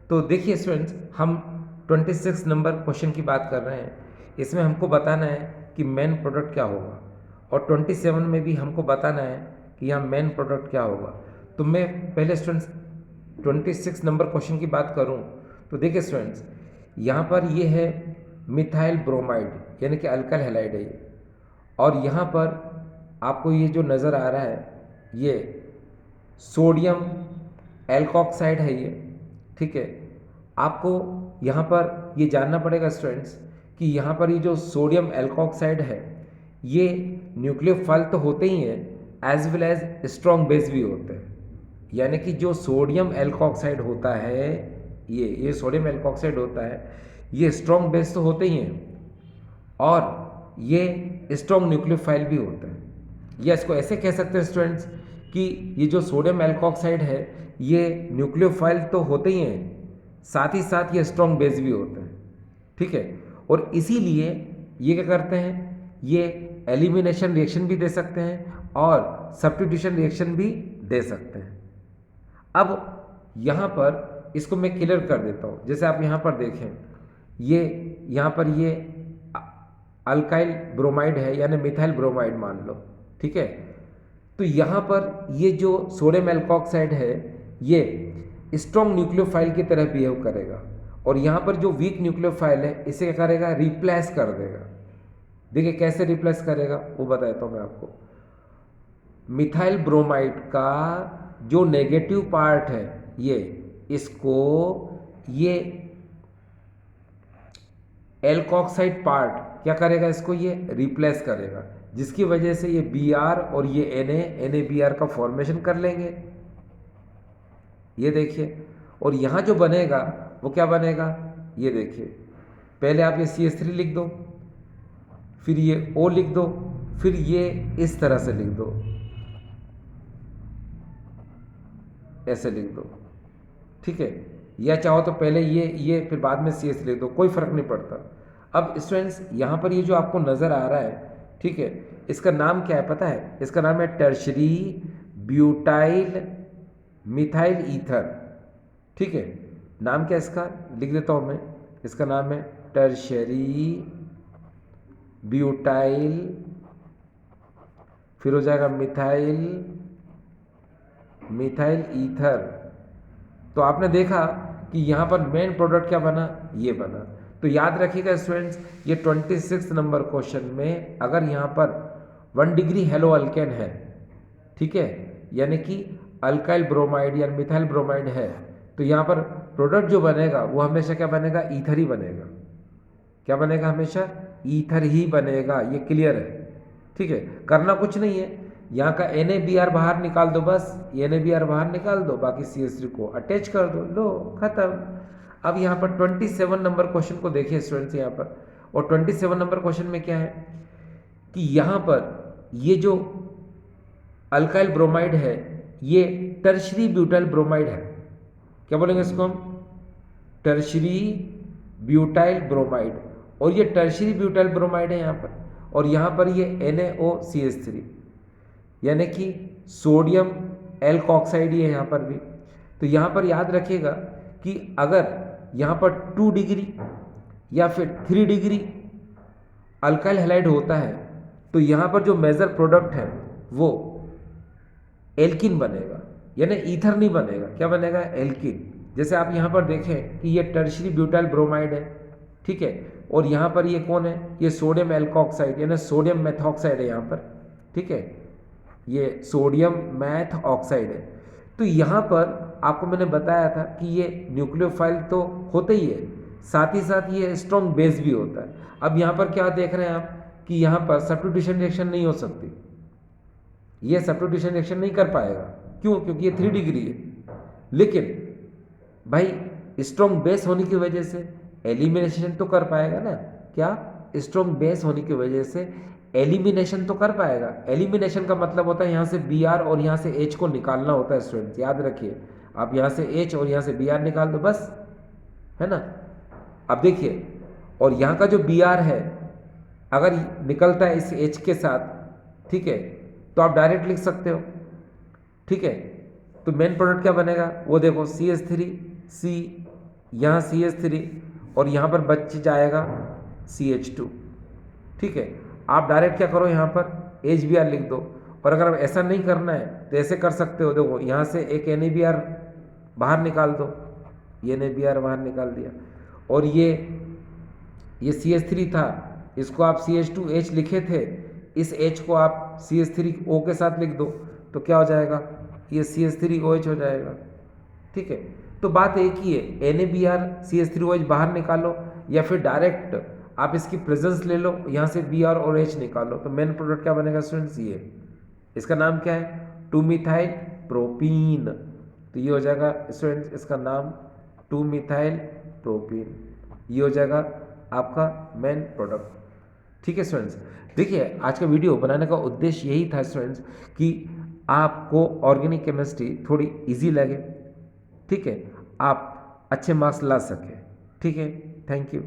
तो देखिए स्टूडेंट्स, हम 26 नंबर क्वेश्चन की बात कर रहे हैं। इसमें हमको बताना है कि मेन प्रोडक्ट क्या होगा और 27 में भी हमको बताना है कि यहाँ मेन प्रोडक्ट क्या होगा। तो मैं पहले स्टूडेंट्स 26 नंबर क्वेश्चन की बात करूँ तो देखिए स्टूडेंट्स, यहाँ पर ये है मिथाइल ब्रोमाइड, यानी कि अल्काइल हैलाइड है ये। और यहाँ पर आपको ये जो नज़र आ रहा है ये सोडियम एल्कोक्साइड है ये। ठीक है, आपको यहाँ पर ये जानना पड़ेगा स्टूडेंट्स कि यहाँ पर ये जो सोडियम एल्कोक्साइड है ये न्यूक्लियोफाइल तो होते ही हैं, as well as strong base भी होते हैं। यानी कि जो सोडियम एल्कोक्साइड होता है, ये सोडियम एल्कोक्साइड होता है, ये स्ट्रॉन्ग बेस तो होते ही हैं और ये स्ट्रॉन्ग न्यूक्लियोफाइल भी होता है। या इसको ऐसे कह सकते हैं स्टूडेंट्स कि ये जो सोडियम एल्कोक्साइड है ये न्यूक्लियोफाइल तो होते ही हैं, साथ ही साथ ये स्ट्रॉन्ग बेस भी होते हैं। ठीक है, और इसीलिए ये क्या करते हैं, ये एलिमिनेशन रिएक्शन भी दे सकते हैं और सब्स्टिट्यूशन रिएक्शन भी दे सकते हैं। अब यहाँ पर इसको मैं क्लियर कर देता हूँ। जैसे आप यहाँ पर देखें, ये यहाँ पर ये अल्काइल ब्रोमाइड है यानी मिथाइल ब्रोमाइड मान लो। ठीक है, तो यहाँ पर ये जो सोडियम एल्कोक्साइड है ये स्ट्रॉन्ग न्यूक्लियोफाइल की तरह बिहेव करेगा और यहाँ पर जो वीक न्यूक्लियोफाइल है इसे क्या करेगा, रिप्लेस कर देगा। देखिए कैसे रिप्लेस करेगा वो बताता हूँ मैं आपको। मिथाइल ब्रोमाइड का जो नेगेटिव पार्ट है ये, इसको ये एल्कोक्साइड पार्ट क्या करेगा, इसको ये रिप्लेस करेगा, जिसकी वजह से ये Br और ये NaBr का फॉर्मेशन कर लेंगे। ये देखिए, और यहाँ जो बनेगा वो क्या बनेगा, ये देखिए, पहले आप ये CH3 लिख दो, फिर ये O लिख दो, फिर ये इस तरह से लिख दो, ऐसे लिख दो। ठीक है, या चाहो तो पहले ये फिर बाद में सी एस लिख दो, कोई फ़र्क नहीं पड़ता। अब स्टूडेंट्स यहाँ पर ये जो आपको नज़र आ रहा है, ठीक है, इसका नाम क्या है पता है? इसका नाम है टर्शरी ब्यूटाइल मिथाइल ईथर। ठीक है, नाम क्या है इसका, लिख देता हूँ मैं, इसका नाम है टर्शरी ब्यूटाइल, फिर हो जाएगा मिथाइल मिथाइल ईथर। तो आपने देखा कि यहाँ पर मेन प्रोडक्ट क्या बना, ये बना। तो याद रखिएगा स्टूडेंट्स, ये 26 नंबर क्वेश्चन में अगर यहाँ पर 1 डिग्री हेलो अल्केन है, ठीक है, यानी कि अल्काइल ब्रोमाइड या मिथाइल ब्रोमाइड है, तो यहाँ पर प्रोडक्ट जो बनेगा वो हमेशा क्या बनेगा, ईथर ही बनेगा। क्या बनेगा, हमेशा ईथर ही बनेगा, ये क्लियर है। ठीक है, करना कुछ नहीं है, यहाँ का NaBr बाहर निकाल दो, बस NaBr बाहर निकाल दो, बाकी CH3 को अटैच कर दो, लो खत्म। अब यहाँ पर 27 नंबर क्वेश्चन को देखिए स्टूडेंट्स यहाँ पर, और 27 नंबर क्वेश्चन में क्या है कि यहाँ पर ये जो अल्काइल ब्रोमाइड है ये टर्शरी ब्यूटाइल ब्रोमाइड है। क्या बोलेंगे इसको हम, टर्शरी ब्यूटाइल ब्रोमाइड, और ये टर्शरी ब्यूटाइल ब्रोमाइड है यहाँ पर, और यहाँ पर ये NaOCH3 यानी कि सोडियम एल्कोक्साइड ही है यहाँ पर भी। तो यहाँ पर याद रखिएगा कि अगर यहाँ पर 2 डिग्री या फिर 3 डिग्री अल्काइल हैलाइड होता है तो यहाँ पर जो मेजर प्रोडक्ट है वो एल्किन बनेगा, यानी ईथर नहीं बनेगा। क्या बनेगा, एल्किन। जैसे आप यहाँ पर देखें कि ये टर्शरी ब्यूटाइल ब्रोमाइड है, ठीक है, और यहाँ पर ये कौन है, ये सोडियम एल्कोक्साइड यानी सोडियम मेथॉक्साइड है यहाँ पर, ठीक है, ये सोडियम मैथ ऑक्साइड है। तो यहाँ पर आपको मैंने बताया था कि ये न्यूक्लियोफाइल तो होता ही है, साथ ही साथ ये स्ट्रॉन्ग बेस भी होता है। अब यहाँ पर क्या देख रहे हैं आप कि यहाँ पर सब्स्टिट्यूशन रिएक्शन नहीं हो सकती, ये सब्स्टिट्यूशन रिएक्शन नहीं कर पाएगा। क्यों, क्योंकि ये 3 डिग्री है। लेकिन भाई स्ट्रॉन्ग बेस होने की वजह से एलिमिनेशन तो कर पाएगा ना। क्या, स्ट्रॉन्ग बेस होने की वजह से एलिमिनेशन तो कर पाएगा। एलिमिनेशन का मतलब होता है यहाँ से Br और यहाँ से H को निकालना होता है स्टूडेंट्स, याद रखिए। आप यहाँ से H और यहाँ से Br निकाल दो, बस, है ना। अब देखिए, और यहाँ का जो Br है अगर निकलता है इस H के साथ, ठीक है, तो आप डायरेक्ट लिख सकते हो, ठीक है। तो मेन प्रोडक्ट क्या बनेगा, वो देखो CH3, C, यहाँ CH3 और यहाँ पर बच जाएगा CH2, ठीक है। आप डायरेक्ट क्या करो, यहाँ पर HBr लिख दो। और अगर आप ऐसा नहीं करना है तो ऐसे कर सकते हो, देखो यहाँ से एक NaBr बाहर निकाल दो, ये NaBr बाहर निकाल दिया, और ये CH3 था, इसको आप CH2H लिखे थे, इस H को आप CH3O के साथ लिख दो, तो क्या हो जाएगा, ये CH3OH हो जाएगा, ठीक है। तो बात एक ही है, NaBr CH3OH बाहर निकालो, या फिर डायरेक्ट आप इसकी प्रेजेंस ले लो, यहाँ से Br और H निकालो, तो मेन प्रोडक्ट क्या बनेगा स्टूडेंट्स, ये, इसका नाम क्या है, 2-मिथाइल प्रोपीन। तो ये हो जाएगा स्टूडेंट्स, इसका नाम 2-मिथाइल प्रोपीन, ये हो जाएगा आपका मेन प्रोडक्ट, ठीक है स्टूडेंट्स। देखिए, आज का वीडियो बनाने का उद्देश्य यही था स्टूडेंट्स कि आपको ऑर्गेनिक केमिस्ट्री थोड़ी इजी लगे, ठीक है, आप अच्छे मार्क्स ला सकें, ठीक है। Thank you.